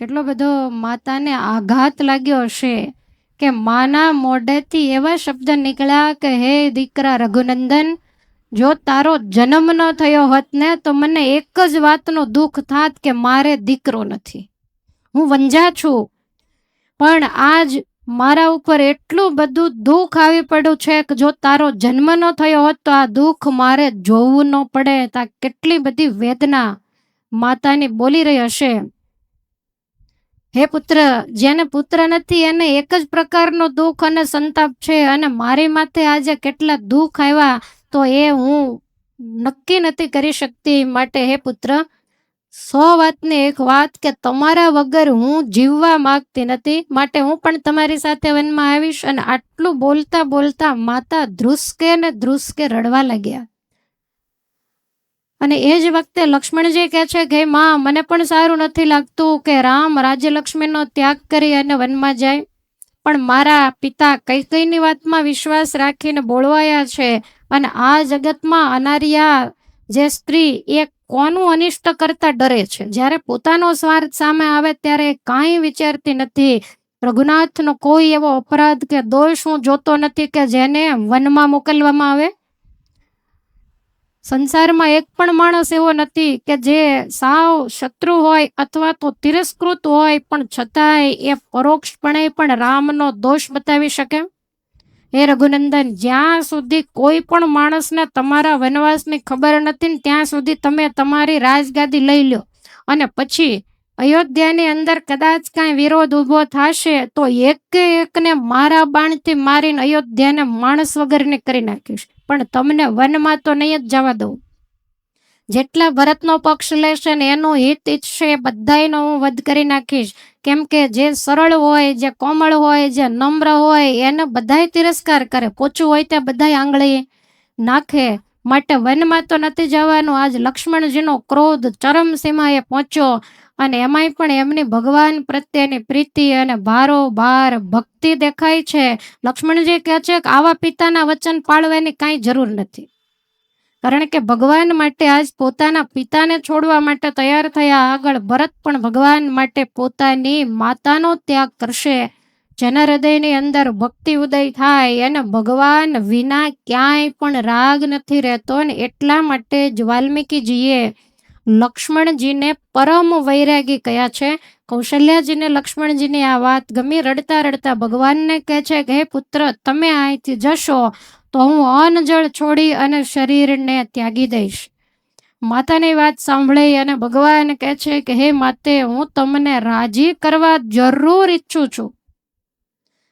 કેટલો બધો માતાને આઘાત લાગ્યો હશે કે માના મોઢેથી એવા શબ્દ નીકળ્યા કે હે દીકરા રઘુનંદન, જો તારો જન્મ ન થયો હોત ને તો મને એક જ વાતનું દુઃખ થાત કે મારે દીકરો નથી, હું વંજા છું. પણ આજ મારા ઉપર એટલું બધું દુઃખ આવી પડ્યું છે કે જો તારો જન્મ ન થયો હોત તો આ દુઃખ મારે જોવું ન પડે. તા કેટલી બધી વેદના માતાની બોલી રહી હશે. હે પુત્ર, જેને પુત્ર નથી એને એક જ પ્રકારનો દુઃખ અને સંતાપ છે, અને મારી માથે આજે કેટલા દુઃખ આવ્યા તો એ હું નક્કી નથી કરી શકતી. માટે હે પુત્ર, 100 વાતની એક વાત કે તમારા વગર હું જીવવા માંગતી નથી, માટે હું પણ તમારી સાથે વનમાં આવીશ. અને આટલું બોલતા બોલતા માતા ધ્રુસકે ને ધ્રુસકે રડવા લાગ્યા. અને એ જ વખતે લક્ષ્મણજી કહે છે કે માં, મને પણ સારું નથી લાગતું કે રામ રાજ્યલક્ષ્મીનો ત્યાગ કરી અને વનમાં જાય, પણ મારા પિતા કૈકેયીની વાતમાં વિશ્વાસ રાખીને બોલવાયા છે. અને આ જગતમાં અનારિયા જે સ્ત્રી એ કોનું અનિષ્ટ કરતા ડરે છે, જ્યારે પોતાનો સ્વાર્થ સામે આવે ત્યારે કાંઈ વિચારતી નથી. રઘુનાથનો કોઈ એવો અપરાધ કે દોષ હું જોતો નથી કે જેને વનમાં મોકલવામાં આવે. સંસારમાં એક પણ માણસ એવો નથી કે જે સાવ શત્રુ હોય અથવા તો તિરસ્કૃત હોય પણ છતાંય એ પરોક્ષપણે પણ રામનો દોષ બતાવી શકે. હે રઘુનંદન, જ્યાં સુધી કોઈ પણ માણસને તમારા વનવાસની ખબર નથી ને ત્યાં સુધી તમે તમારી રાજગાદી લઈ લો, અને પછી અયોધ્યાની અંદર કદાચ કાંઈ વિરોધ ઊભો થશે તો એકને મારા બાણથી મારીને અયોધ્યાને માણસ વગરની કરી નાખીશ, પણ તમને વનમાં તો નહીં જ જવા દઉં. જેટલા ભરતનો પક્ષ લેશે ને એનું હિત ઈચ્છશે બધાયનો હું વધ કરી નાખીશ. કેમ કે જે સરળ હોય, જે કોમળ હોય, જે નમ્ર હોય એને બધાય તિરસ્કાર કરે, પોચું હોય ત્યાં બધાય આંગળી નાખે. માટે વનમાં તો નથી જવાનું. આજ લક્ષ્મણજીનો ક્રોધ ચરમસીમાએ પહોંચ્યો, અને એમાંય પણ એમની ભગવાન પ્રત્યેની પ્રીતિ અને ભારોભાર ભક્તિ દેખાય છે. લક્ષ્મણજી કહે છે કે આવા પિતાના વચન પાળવાની કાંઈ જરૂર નથી, કારણ કે ભગવાન માટે આજ પોતાના પિતાને છોડવા માટે તૈયાર થયા. આગળ ભરત પણ ભગવાન માટે પોતાની માતાનો ત્યાગ કરશે. જેના હૃદયની અંદર ભક્તિ ઉદય થાય અને ભગવાન વિના ક્યાંય પણ રાગ નથી રહેતો, ને એટલા માટે જ વાલ્મીકીજીએ લક્ષ્મણજીને પરમ વૈરાગી કહ્યા છે. કૌશલ્યાજીને લક્ષ્મણજીની આ વાત ગમી. રડતા રડતા ભગવાનને કહે છે કે હે પુત્ર, તમે અહીંથી જશો તો હું અન્ન જળ છોડી અને શરીરને ત્યાગી દઈશ. માતાની વાત સાંભળી અને ભગવાન કહે છે કે હે માતે, હું તમને રાજી કરવા જરૂર ઈચ્છું છું.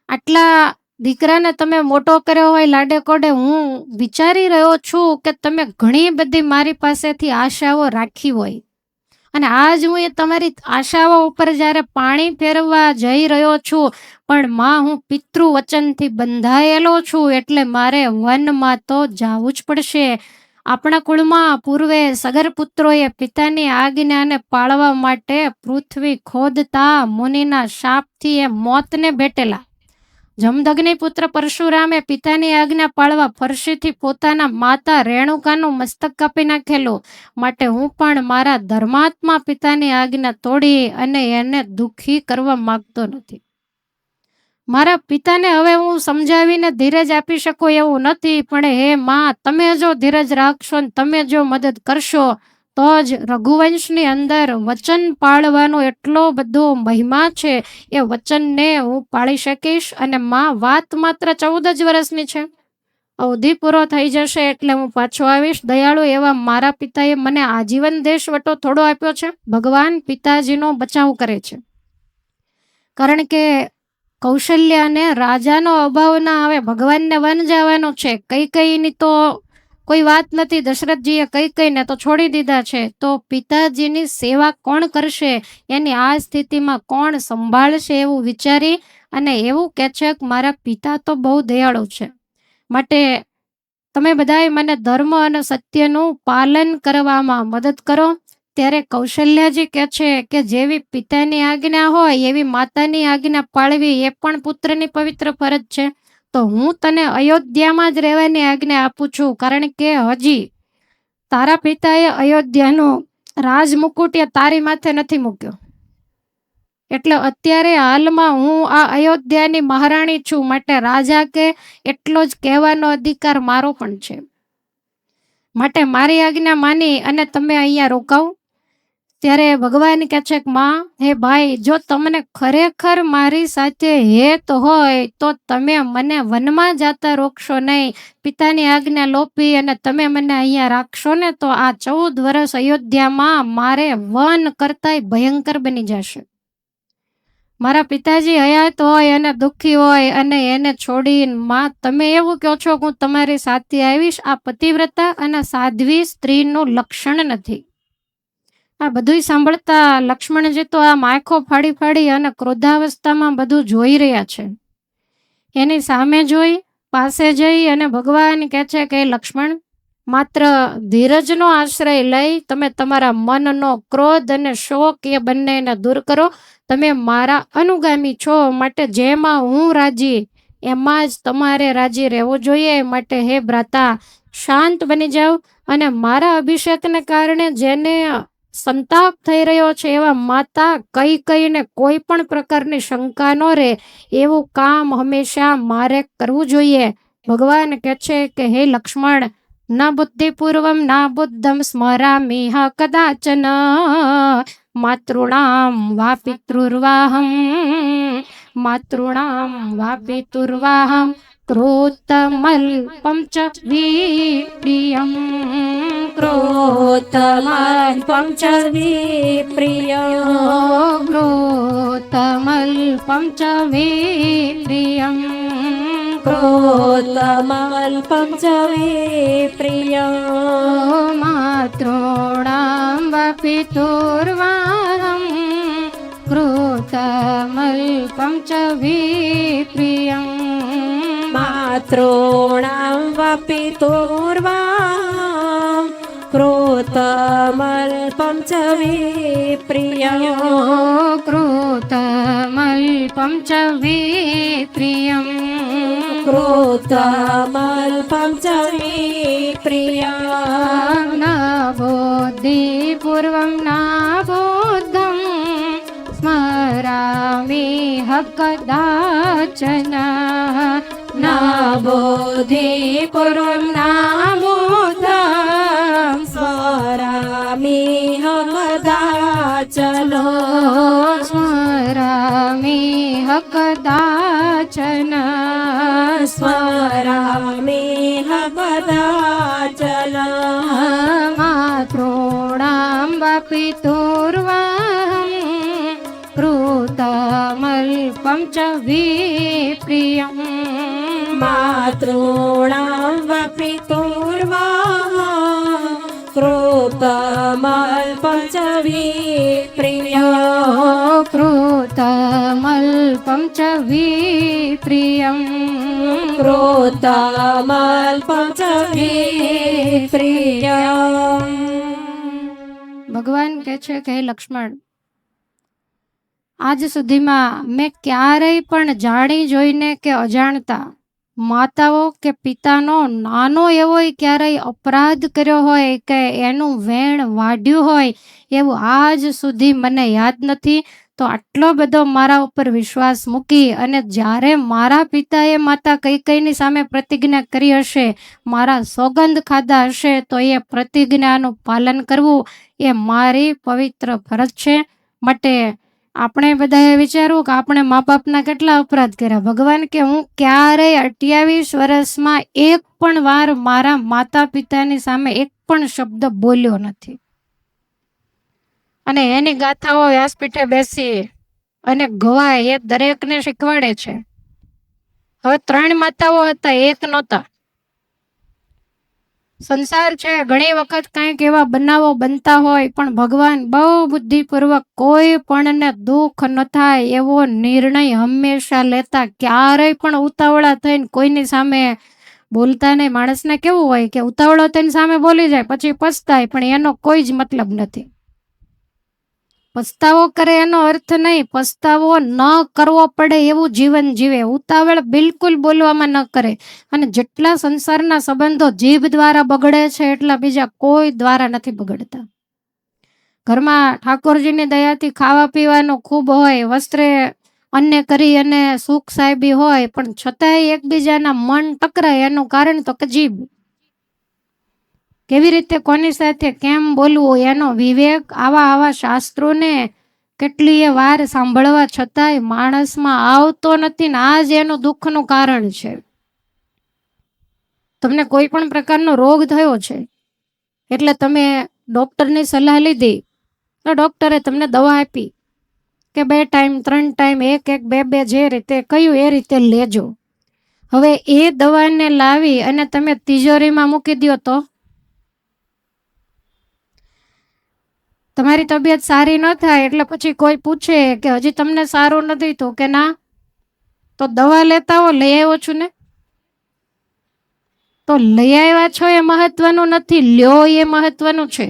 આટલા દીકરાને તમે મોટો કર્યો હોય લાડે કોડે, હું વિચારી રહ્યો છું કે તમે ઘણી બધી મારી પાસેથી આશાઓ રાખી હોય, અને આજ હું એ તમારી આશાઓ ઉપર જ્યારે પાણી ફેરવવા જઈ રહ્યો છું, પણ માં, હું પિતૃ વચનથી બંધાયેલો છું, એટલે મારે વનમાં તો જાવું જ પડશે. આપણા કુળમાં પૂર્વે સગર પુત્રોએ પિતાની આજ્ઞાને પાળવા માટે પૃથ્વી ખોદતા મુનિના શાપથી એ મોતને ભેટેલા. જમદગ્નિ પુત્ર પરશુરામે પિતાની આજ્ઞા પાળવા ફરશીથી પોતાના માતા રેણુકાનું મસ્તક કાપી નાખેલું. માટે હું પણ મારા ધર્માત્મા પિતાની આજ્ઞા તોડી અને એને દુઃખી કરવા માંગતો નથી. મારા પિતાને હવે હું સમજાવીને ધીરજ આપી શકું એવું નથી, પણ હે માં, તમે જો ધીરજ રાખશો ને તમે જો મદદ કરશો તો જ રઘુવંશની અંદર વચન પાળવાનો એટલો બધો મહિમા છે, એ વચનને હું પાળી શકીશ. અને માં, વાત માત્ર 14 જ વર્ષની છે, અવધિ પૂરો થઈ જશે એટલે હું પાછો આવીશ. દયાળુ એવા મારા પિતાએ મને આજીવન દેશવટો થોડો આપ્યો છે. ભગવાન પિતાજીનો બચાવ કરે છે, કારણ કે કૌશલ્યાને રાજાનો અભાવ ના આવે. ભગવાનને વન જવાનું છે. કૈકેયીની તો કોઈ વાત નથી. દશરથજીએ કૈકેયીને તો છોડી દીધા છે, તો પિતાજીની સેવા કોણ કરશે, એની આ સ્થિતિમાં કોણ સંભાળશે, એવું વિચારી અને એવું કહે છે કે મારા પિતા તો બહુ દયાળુ છે, માટે તમે બધાય મને ધર્મ અને સત્યનું પાલન કરવામાં મદદ કરો. ત્યારે કૌશલ્યાજી કહે છે કે જેવી પિતાની આજ્ઞા હોય એવી માતાની આજ્ઞા પાળવી એ પણ પુત્રની પવિત્ર ફરજ છે. તો હું તને અયોધ્યામાં જ રહેવાની આજ્ઞા આપું છું, કારણ કે હજી તારા પિતાએ અયોધ્યાનો રાજમુકુટ તારી માથે નથી મૂક્યો, એટલે અત્યારે હાલમાં હું આ અયોધ્યાની મહારાણી છું, માટે રાજા કે એટલો જ કહેવાનો અધિકાર મારો પણ છે. માટે મારી આજ્ઞા માની અને તમે અહીંયા રોકાવ. ત્યારે ભગવાન કહે છે કે માં, હે ભાઈ, જો તમને ખરેખર મારી સાથે હેત હોય તો તમે મને વનમાં જતા રોકશો નહીં. પિતાની આજ્ઞા લોપી અને તમે મને અહીંયા રાખશો ને તો આ 14 વર્ષ અયોધ્યામાં મારે વન કરતાંય ભયંકર બની જશે. મારા પિતાજી હયાત હોય અને દુઃખી હોય અને એને છોડીને માં તમે એવું કહો છો કે હું તમારી સાથે આવીશ. આ પતિવ્રતા અને સાધ્વી સ્ત્રીનું લક્ષણ નથી. આ બધું સાંભળતા લક્ષ્મણજી તો આ આંખો ફાડી ફાડી અને ક્રોધાવસ્થામાં બધું જોઈ રહ્યા છે. એની સામે જોઈ, પાસે જઈ અને ભગવાન કહે છે કે લક્ષ્મણ, માત્ર ધીરજનો આશ્રય લઈ તમે તમારા મનનો ક્રોધ અને શોક એ બંનેને દૂર કરો. તમે મારા અનુગામી છો, માટે જેમાં હું રાજી એમાં જ તમારે રાજી રહેવું જોઈએ. માટે હે ભ્રાતા, શાંત બની જાઓ અને મારા અભિષેકને કારણે જેને સંતાપ થઈ રહ્યો છે એવા માતા કઈ કઈને કોઈ પણ પ્રકારની શંકા ન રહે એવું કામ હંમેશા મારે કરવું જોઈએ. ભગવાન કહે છે કે હે લક્ષ્મણ, ન બુદ્ધિપૂર્વમ ના બુદ્ધમ સ્મરામિ કદાચન માતૃણામ વા પિતૃર્વાહમ માતૃણામ વા પિતુર્વાહમ ક્રોધમલ્પમ ચ વિપ્રિયમ ક્રોધમલ્પમ ચ વિપ્રિયમ ક્રોધમલ્પમ ચ વિપ્રિયમ ક્રોધમલ્પમ ચ વિપ્રિયમ માતॄણાં વા પિતુર્વાહમ ક્રોધમલ્પમ ચ વિપ્રિયમ માતॄણાં વા પિતુર્વાહમ ક્રોધમલ્પમ ચ વિપ્રિયમ ક્રોધમલ્પમ ચ વિપ્રિયમ ક્રોધમલ્પમ ચ વિપ્રિયમ ન બુદ્ધિપૂર્વં ના બુદ્ધં સ્મરામિ કદાચન ના બુદ્ધિપૂર્વં ના બુદ્ધં સ્મરામિ કદાચન સ્મરામિ કદાચન સ્મરામિ કદાચન માતॄણાં વા પિતુર્વાહમ ક્રોધમલ્પમ ચ વિપ્રિયમ માતॄણાં વા પિતુર્વાહમ ક્રોધમલ્પમ ચ વિપ્રિયમ ક્રોધમલ્પમ ચ વિપ્રિયમ ક્રોધમલ્પમ ચ વિપ્રિયમ. ભગવાન કહે છે કે હે લક્ષ્મણ, આજ સુધીમાં મેં ક્યારેય પણ જાણી જોઈને કે અજાણતા માતાઓ કે પિતાનો નાનો એવો ક્યારેય અપરાધ કર્યો હોય કે એનું વેણ વાઢ્યું હોય એવું આજ સુધી મને યાદ નથી. તો આટલો બધો મારા ઉપર વિશ્વાસ મૂકી અને જ્યારે મારા પિતાએ માતા કૈકેયીની સામે પ્રતિજ્ઞા કરી હશે, મારા સોગંદ ખાધા હશે, તો એ પ્રતિજ્ઞાનું પાલન કરવું એ મારી પવિત્ર ફરજ છે. માટે આપણે બધાએ વિચારવું કે આપણે મા બાપના કેટલા અપરાધ કર્યા. ભગવાન કે હું ક્યારેય 28 વર્ષમાં એક પણ વાર મારા માતા પિતાની સામે એક પણ શબ્દ બોલ્યો નથી. અને એની ગાથાઓ વ્યાસપીઠે બેસી અને ગવાય એ દરેકને શીખવાડે છે. હવે 3 માતાઓ હતા, એક નહોતા. સંસાર છે, ઘણી વખત કંઈક એવા બનાવો બનતા હોય પણ ભગવાન બહુ બુદ્ધિપૂર્વક કોઈ પણને દુઃખ ન થાય એવો નિર્ણય હંમેશા લેતા. ક્યારેય પણ ઉતાવળા થઈને કોઈની સામે બોલતા નહીં. માણસને કેવું હોય કે ઉતાવળો થઈને સામે બોલી જાય પછી પછતાય, પણ એનો કોઈ જ મતલબ નથી. પસ્તાવો કરે એનો અર્થ નહીં, પસ્તાવો ન કરવો પડે એવું જીવન જીવે. ઉતાવળ બિલકુલ બોલવામાં ન કરે. અને જેટલા સંસારના સંબંધો જીભ દ્વારા બગડે છે એટલા બીજા કોઈ દ્વારા નથી બગડતા. ઘરમાં ઠાકોરજીની દયાથી ખાવા પીવાનું ખૂબ હોય, વસ્ત્રે અન્ય કરી અને સુખ સાહેબી હોય, પણ છતાંય એકબીજાના મન ટકરાય એનું કારણ તો કે જીભ. કેવી રીતે કોની સાથે કેમ બોલવું એનો વિવેક આવા શાસ્ત્રોને કેટલીય વાર સાંભળવા છતાંય માણસમાં આવતો નથી ને આ જ એનું દુઃખનું કારણ છે. તમને કોઈ પણ પ્રકારનો રોગ થયો છે એટલે તમે ડૉક્ટરની સલાહ લીધી તો ડૉક્ટરે તમને દવા આપી કે 2 ટાઈમ 3 ટાઈમ 1 2 જે રીતે કહ્યું એ રીતે લેજો. હવે એ દવાને લાવી અને તમે તિજોરીમાં મૂકી દો તો તમારી તબિયત સારી ન થાય એટલે પછી કોઈ પૂછે કે હજી તમને સારું નથી તો કે ના, તો દવા લેતા હો, લઈ આવ્યો છું ને. તો લઈ આવ્યા છો એ મહત્વનું નથી, લ્યો એ મહત્વનું છે.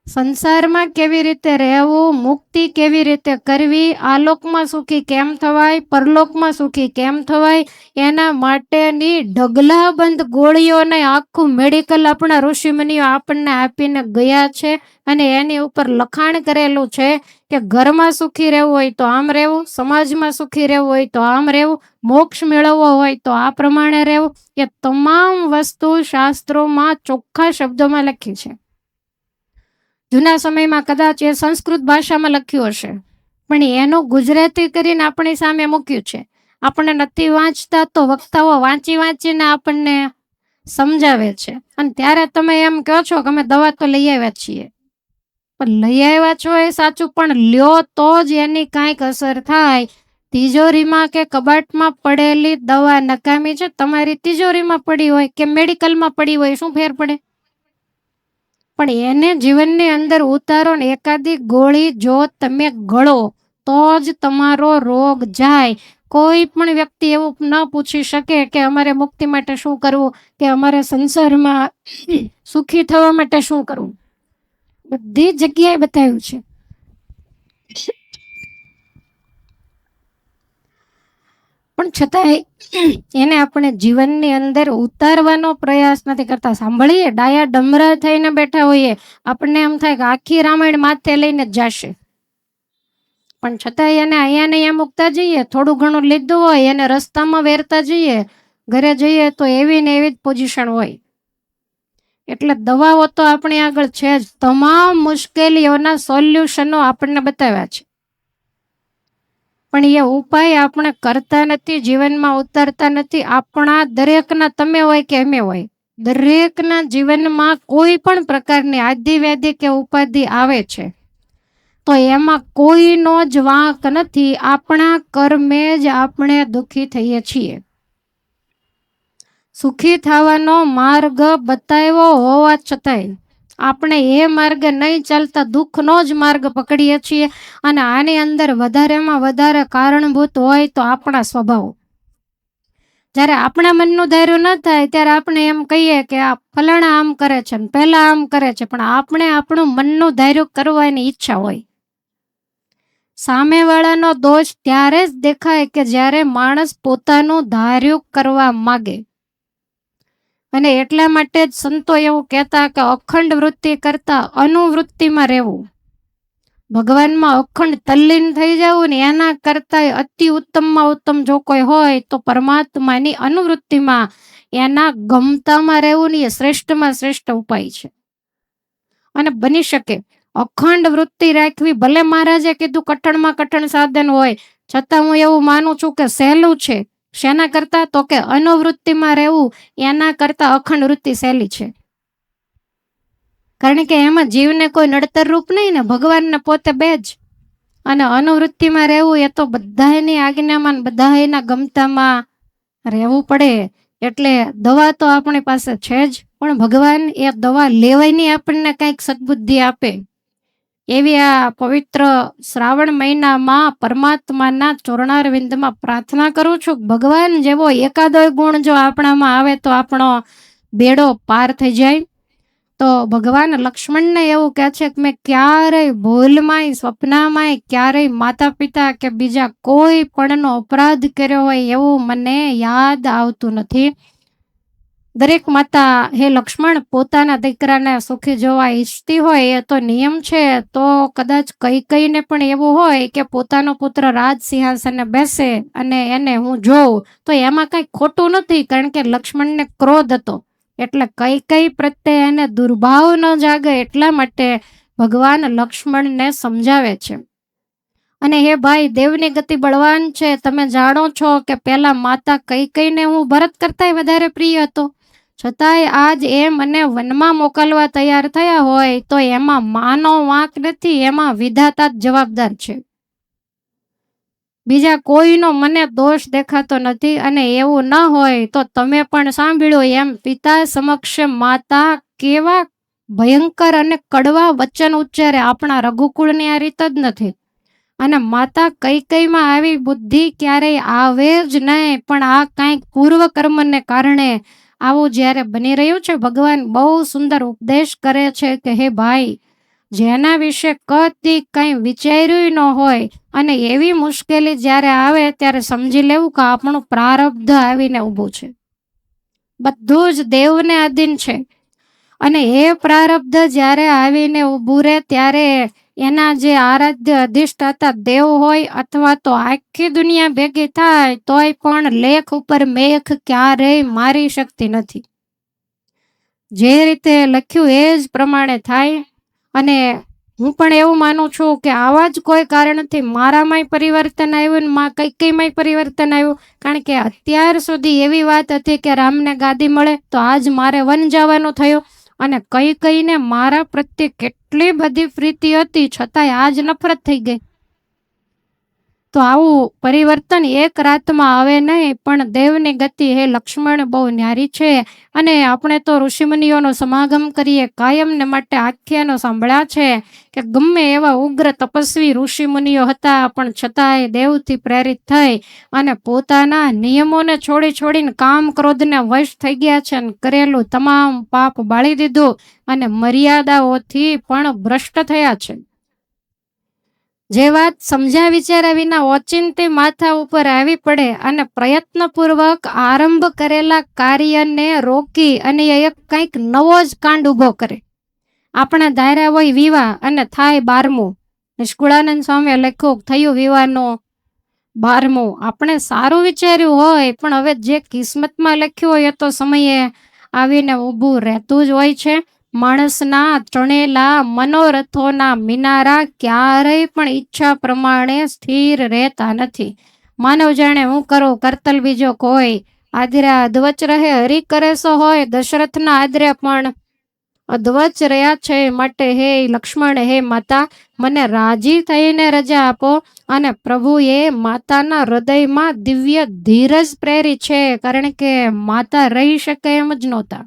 સંસારમાં કેવી રીતે રહેવું, મુક્તિ કેવી રીતે કરવી, આલોકમાં સુખી કેમ થવાય, પરલોકમાં સુખી કેમ થવાય, એના માટેની ઢગલાબંધ ગોળીઓને આખું મેડિકલ આપણા ઋષિમુનિઓ આપણને આપીને ગયા છે. અને એની ઉપર લખાણ કરેલું છે કે ઘરમાં સુખી રહેવું હોય તો આમ રહેવું, સમાજમાં સુખી રહેવું હોય તો આમ રહેવું, મોક્ષ મેળવવો હોય તો આ પ્રમાણે રહેવું. એ તમામ વસ્તુ શાસ્ત્રોમાં ચોખ્ખા શબ્દોમાં લખી છે. જૂના સમયમાં કદાચ એ સંસ્કૃત ભાષામાં લખ્યું હશે, પણ એનું ગુજરાતી કરીને આપણી સામે મૂક્યું છે. આપણને નથી વાંચતા તો વક્તાઓ વાંચીને આપણને સમજાવે છે. અને ત્યારે તમે એમ કહો છો કે અમે દવા તો લઈ આવ્યા છીએ. પણ લઈ આવ્યા છો એ સાચું, પણ લ્યો તો જ એની કાંઈક અસર થાય. તિજોરીમાં કે કબાટમાં પડેલી દવા નકામી છે, તમારી તિજોરીમાં પડી હોય કે મેડિકલમાં પડી હોય, શું ફેર પડે? પણ એને જીવનની અંદર ઉતારો ને એકાદી ગોળી જો તમે ગળો તો જ તમારો રોગ જાય. કોઈ પણ વ્યક્તિ એવું ન પૂછી શકે કે અમારે મુક્તિ માટે શું કરવું, કે અમારે સંસારમાં સુખી થવા માટે શું કરવું. બધી જગ્યાએ બતાવ્યું છે. પણ છતાંય એને આપણે જીવનની અંદર ઉતારવાનો પ્રયાસ નથી કરતા. સાંભળીએ, ડાયા ડમરા થઈને બેઠા હોઈએ, આપણને એમ થાય કે આખી રામાયણ માથે લઈને જ જશે, પણ છતાંય એને અહીંયા ને અહીંયા મૂકતા જઈએ. થોડું ઘણું લીધું હોય એને રસ્તામાં વેરતા જઈએ, ઘરે જઈએ તો એવી ને એવી જ પોઝિશન હોય. એટલે દવાઓ તો આપણી આગળ છે જ, તમામ મુશ્કેલીઓના સોલ્યુશનો આપણને બતાવ્યા છે, પણ એ ઉપાય આપણે કરતા નથી, જીવનમાં ઉતારતા નથી. આપણા દરેકના, તમે હોય કે અમે હોય, દરેકના જીવનમાં કોઈ પણ પ્રકારની આધિ વ્યાધિ કે ઉપાધિ આવે છે તો એમાં કોઈનો જ વાંક નથી. આપણા કર્મે જ આપણે દુઃખી થઈએ છીએ. સુખી થવાનો માર્ગ બતાવ્યો હોવા છતાંય આપણે એ માર્ગ નહીં ચાલતા દુઃખનો જ માર્ગ પકડીએ છીએ. અને આની અંદર વધારેમાં વધારે કારણભૂત હોય તો આપણા સ્વભાવ. જ્યારે આપણા મનનું ધાર્યું ન થાય ત્યારે આપણે એમ કહીએ કે આ ફલાણા આમ કરે છે ને પહેલા આમ કરે છે, પણ આપણે આપણું મનનું ધાર્યું કરવાની ઈચ્છા હોય. સામેવાળાનો દોષ ત્યારે જ દેખાય કે જ્યારે માણસ પોતાનું ધાર્યું કરવા માગે. અને એટલા માટે જ સંતો એવું કહેતા કે અખંડ વૃત્તિ કરતા અનુવૃત્તિમાં રહેવું, ભગવાનમાં અખંડ તલ્લીન થઈ જવું ને એના કરતા અતિ ઉત્તમમાં ઉત્તમ જો કોઈ હોય તો પરમાત્માની અનુવૃત્તિમાં, એના ગમતામાં રહેવું ને એ શ્રેષ્ઠમાં શ્રેષ્ઠ ઉપાય છે. અને બની શકે અખંડ વૃત્તિ રાખવી, ભલે મહારાજે કીધું કઠણમાં કઠણ સાધન હોય, છતાં હું એવું માનું છું કે સહેલું છે. શેના કરતા? તો કે અનુવૃત્તિમાં રહેવું એના કરતા અખંડ વૃત્તિ સહેલી છે. કારણ કે એમાં જીવને કોઈ નડતર રૂપ નહીં ને, ભગવાનને પોતે બે જ. અને અનુવૃત્તિમાં રહેવું એ તો બધાની આજ્ઞામાં બધાના ગમતામાં રહેવું પડે. એટલે દવા તો આપણી પાસે છે જ, પણ ભગવાન એ દવા લેવાની આપણને કંઈક સદબુદ્ધિ આપે એવી આ પવિત્ર શ્રાવણ મહિનામાં પરમાત્માના ચરણારવિંદમાં પ્રાર્થના કરું છું. ભગવાન જેવો એકાદોય ગુણ જો આપણામાં આવે તો આપણો બેડો પાર થઈ જાય. તો ભગવાન લક્ષ્મણને એવું કહે છે કે મેં ક્યારેય ભૂલમાંય સ્વપ્નામાંય ક્યારેય માતા પિતા કે બીજા કોઈ પણનો અપરાધ કર્યો હોય એવું મને યાદ આવતું નથી. દરેક માતા હે લક્ષ્મણ પોતાના દીકરાને સુખી જોવા ઈચ્છતી હોય એ તો નિયમ છે, તો કદાચ કઈને પણ એવું હોય કે પોતાનો પુત્ર રાજ સિંહાસને બેસે અને એને હું જોઉં તો એમાં કંઈ ખોટું નથી, કારણ કે લક્ષ્મણને ક્રોધ હતો એટલે કઈ પ્રત્યે એને દુર્ભાવ ન જાગે એટલા માટે ભગવાન લક્ષ્મણને સમજાવે છે. અને હે ભાઈ, દેવની ગતિ બળવાન છે. તમે જાણો છો કે પેલા માતા કઈને હું ભરત કરતાંય વધારે પ્રિય હતો, છતાંય આજ એ મને વનમાં મોકલવા તૈયાર થયા હોય તો એમાં માનો વાંક નથી, એમાં વિધાતા જ જવાબદાર છે. બીજા કોઈનો મને દોષ દેખાતો નથી. અને એવું ન હોય તો તમે પણ સાંભળ્યું એમ પિતા સમક્ષ માતા કેવા ભયંકર અને કડવા વચન ઉચ્ચારે. આપણા રઘુકુળની આ રીત જ નથી. અને માતા કઈમાં આવી બુદ્ધિ ક્યારેય આવે જ નહીં, પણ આ કાંઈક પૂર્વ કર્મને કારણે આવું જ્યારે બની રહ્યું છે. ભગવાન બહુ સુંદર ઉપદેશ કરે છે કે હે ભાઈ, જેના વિશે કદી કંઈ વિચાર્યું ન હોય અને એવી મુશ્કેલી જ્યારે આવે ત્યારે સમજી લેવું કે આપણું પ્રારબ્ધ આવીને ઊભું છે. બધું જ દેવને આધીન છે. અને એ પ્રારબ્ધ જ્યારે આવીને ઊભું રહે ત્યારે એના જે આરાધ્ય અધિષ્ઠાતા દેવ હોય અથવા તો આખી દુનિયા ભેગી થાય તોય પણ લેખ ઉપર મેઘ ક્યારેય મારી શકતી નથી. જે રીતે લખ્યું એ જ પ્રમાણે થાય. અને હું પણ એવું માનું છું કે આવા જ કોઈ કારણથી મારામાંય પરિવર્તન આવ્યું ને માં કઈમાંય પરિવર્તન આવ્યું. કારણ કે અત્યાર સુધી એવી વાત હતી કે રામને ગાદી મળે તો આજ મારે વન જવાનું થયું. અને કઈને મારા પ્રત્યે કેટલી બધી પ્રીતિ હતી છતાંય આજ નફરત થઈ ગઈ. તો આવું પરિવર્તન એક રાતમાં આવે નહીં, પણ દેવની ગતિ હે લક્ષ્મણ બહુ ન્યારી છે. અને આપણે તો ઋષિમુનિઓનો સમાગમ કરીએ, કાયમને માટે આખ્યાનો સાંભળ્યા છે કે ગમે એવા ઉગ્ર તપસ્વી ઋષિમુનિઓ હતા પણ છતાંય દેવથી પ્રેરિત થઈ અને પોતાના નિયમોને છોડીને કામ ક્રોધને વશ થઈ ગયા છે અને કરેલું તમામ પાપ બાળી દીધું અને મર્યાદાઓથી પણ ભ્રષ્ટ થયા છે. જે વાત સમજ્યા વિચાર્યા વિના ઓચિંતી માથા ઉપર આવી પડે અને પ્રયત્નપૂર્વક આરંભ કરેલા કાર્યને રોકી અને એક કંઈક નવો જ કાંડ ઊભો કરે. આપણે ધાર્યા હોય વિવાહ અને થાય 12મું. નિષ્કુળાનંદ સ્વામી લખ્યું થયું વિવાહનું 12મું. આપણે સારું વિચાર્યું હોય પણ હવે જે કિસ્મતમાં લખ્યું હોય એ તો સમયે આવીને ઊભું રહેતું જ હોય છે. માણસના ચણેલા મનોરથોના મિનારા ક્યારેય પણ ઈચ્છા પ્રમાણે સ્થિર રહેતા નથી. માનવ જાણે હું કરું કરતલ બીજો કોઈ, આદર્યા અધવચ રહે હરી કરે સો હોય. દશરથના આદર્યા પણ અધવચ રહ્યા છે. માટે હે લક્ષ્મણ, હે માતા, મને રાજી થઈને રજા આપો. અને પ્રભુએ માતાના હૃદયમાં દિવ્ય ધીરજ પ્રેરી છે, કારણ કે માતા રહી શકે એમ જ નહોતા.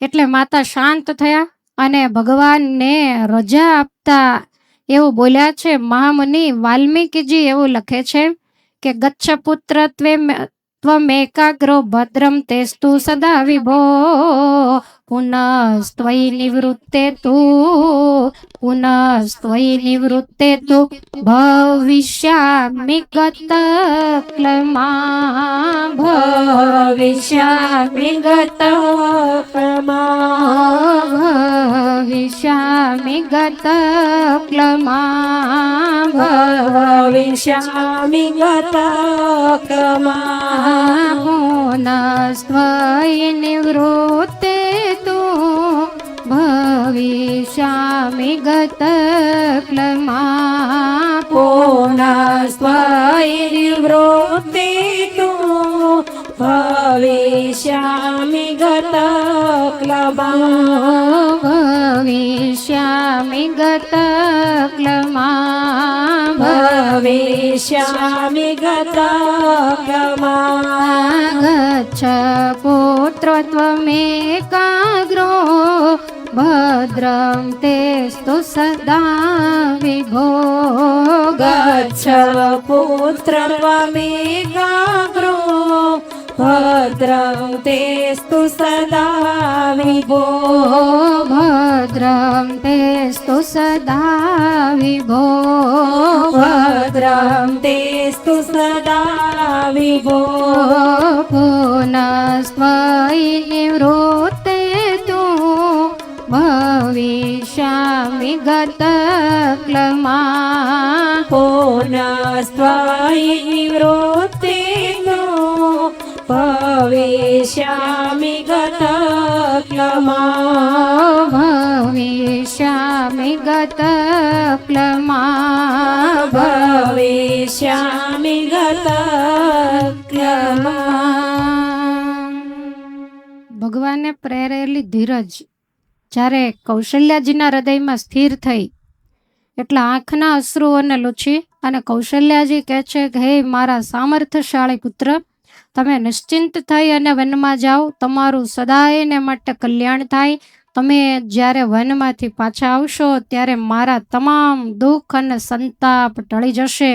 એટલે માતા શાંત થયા અને ભગવાનને રજા આપતા એવું બોલ્યા છે. મહામુનિ વાલ્મીકીજી એવું લખે છે કે ગચ્છ પુત્ર ત્વમેકાગ્રો ભદ્રમ તેસ્તુ સદા વિભો પુનસ્ત્વયિ નિવૃત્તે તુ ભવિષ્યામિ ગતક્લમા ભવિષ્યામિ ગતક્લમા પુનસ્ત્વયિ નિવૃત્તે તુ ભવિષ્યામિ ગતક્લમા પુનસ્ત્વયિ નિવૃત્તે તુ ભવિષ્યામિ ગતક્લમા ભવિષ્યામિ ગતક્લમા ભવિષ્યામિ ગતક્લમા ગચ્છ પુત્ર ત્વમેકાગ્રો ભદ્રં તેસ્તુ સદા વિભો ગચ્છ પુત્ર ત્વમેકાગ્રો ભદ્રં તેસ્તુ સદા વિભો ભદ્રં તેસ્તુ સદા વિભો ભદ્રં તેસ્તુ સદા વિભો પુનસ્ત્વયि નિવૃત્તે તું ભવિષ્યામિ ગતક્લમા પુનસ્ત્વયि નિવૃત્તે ભવિષ્યામિ ગતક્લમા ભવિષ્યામિ ગતક્લમા ભવિષ્યામિ ગતક્લમા. ભગવાને પ્રેરેલી ધીરજ જ્યારે કૌશલ્યાજીના હૃદયમાં સ્થિર થઈ એટલે આંખના અશ્રુઓને લૂછી અને કૌશલ્યાજી કહે છે કે હે મારા સામર્થ્યશાળી પુત્ર, તમે નિશ્ચિંત થઈ અને વનમાં જાઓ, તમારું સદાયને માટે કલ્યાણ થાય. તમે જ્યારે વનમાંથી પાછા આવશો ત્યારે મારા તમામ દુઃખ અને સંતાપ ટળી જશે.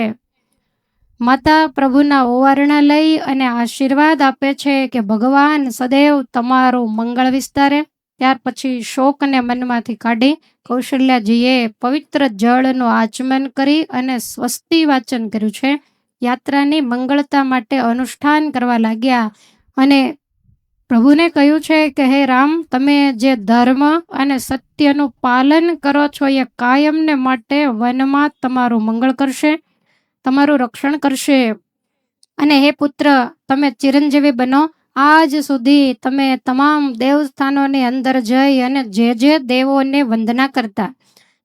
માતા પ્રભુના ઓવારણા લઈ અને આશીર્વાદ આપે છે કે ભગવાન સદૈવ તમારું મંગળ વિસ્તારે. ત્યાર પછી શોકને મનમાંથી કાઢી કૌશલ્યાજીએ પવિત્ર જળનું આચમન કરી અને સ્વસ્તિ વાચન કર્યું છે. યાત્રાની મંગળતા માટે અનુષ્ઠાન કરવા લાગ્યા અને પ્રભુને કહ્યું છે કે હે રામ, તમે જે ધર્મ અને સત્યનું પાલન કરો છો એ કાયમને માટે વનમાં તમારું મંગળ કરશે, તમારું રક્ષણ કરશે. અને હે પુત્ર, તમે ચિરંજીવી બનો. આજ સુધી તમે તમામ દેવસ્થાનોની અંદર જઈ અને જે દેવોને વંદના કરતા,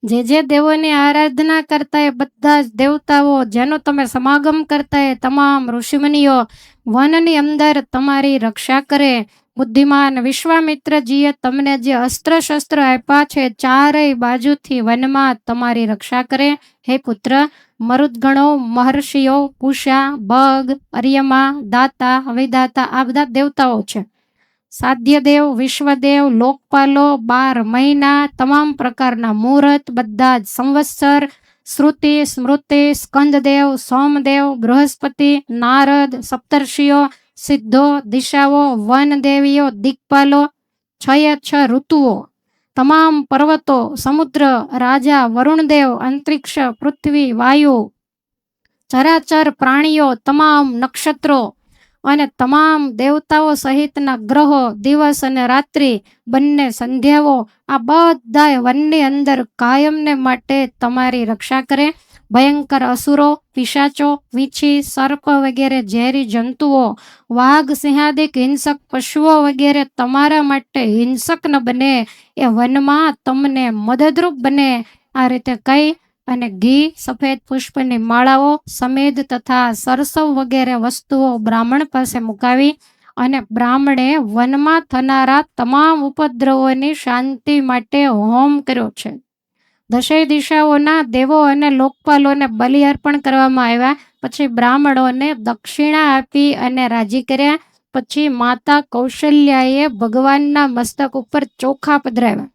જે દેવોની આરાધના કરતા, એ બધા જ દેવતાઓ જેનો તમે સમાગમ કરતા, એ તમામ ઋષિમુનિઓ વનની અંદર તમારી રક્ષા કરે. બુદ્ધિમાન વિશ્વામિત્રજીએ તમને જે અસ્ત્ર શસ્ત્ર આપ્યા છે, ચારેય બાજુથી વનમાં તમારી રક્ષા કરે. હે પુત્ર, મરુદગણો, મહર્ષિઓ, કુશા, ભગ, અર્યમા, દાતા, વિદાતા આ બધા દેવતાઓ છે. સાધ્યદેવ, વિશ્વદેવ, લોકપાલો, 12 મહિના, તમામ પ્રકારના મુહૂર્ત, બધા જ સંવત્સર, શ્રુતિ, સ્મૃતિ, સ્કંદદેવ, સોમદેવ, બૃહસ્પતિ, નારદ, સપ્તર્ષિઓ, સિદ્ધો, દિશાઓ, વનદેવીઓ, દિક્પાલો, 6 ઋતુઓ, તમામ પર્વતો, સમુદ્ર, રાજા, વરુણદેવ, અંતરિક્ષ, પૃથ્વી, વાયુ, ચરાચર પ્રાણીઓ, તમામ નક્ષત્રો અને તમામ દેવતાઓ સહિતના ગ્રહો, દિવસ અને રાત્રિ, બંને સંધ્યાઓ, આ બધાય વનની અંદર કાયમને માટે તમારી રક્ષા કરે. ભયંકર અસુરો, પિશાચો, વીંછી, સર્પ વગેરે ઝેરી જંતુઓ, વાઘ, સિંહાદિક હિંસક પશુઓ વગેરે તમારા માટે હિંસક ન બને, એ વનમાં તમને મદદરૂપ બને. આ રીતે કહી અને ઘી, સફેદ પુષ્પની માળાઓ, સમેદ તથા સરસવ વગેરે વસ્તુઓ બ્રાહ્મણ પાસે મુકાવી અને બ્રાહ્મણે વનમાં થનારા તમામ ઉપદ્રવોની શાંતિ માટે હોમ કર્યો છે. 10 દિશાઓના દેવો અને લોકપાલોને બલિ અર્પણ કરવામાં આવ્યા. પછી બ્રાહ્મણોને દક્ષિણા આપી અને રાજી કર્યા. પછી માતા કૌશલ્યાએ ભગવાનના મસ્તક ઉપર ચોખા પધરાવ્યા,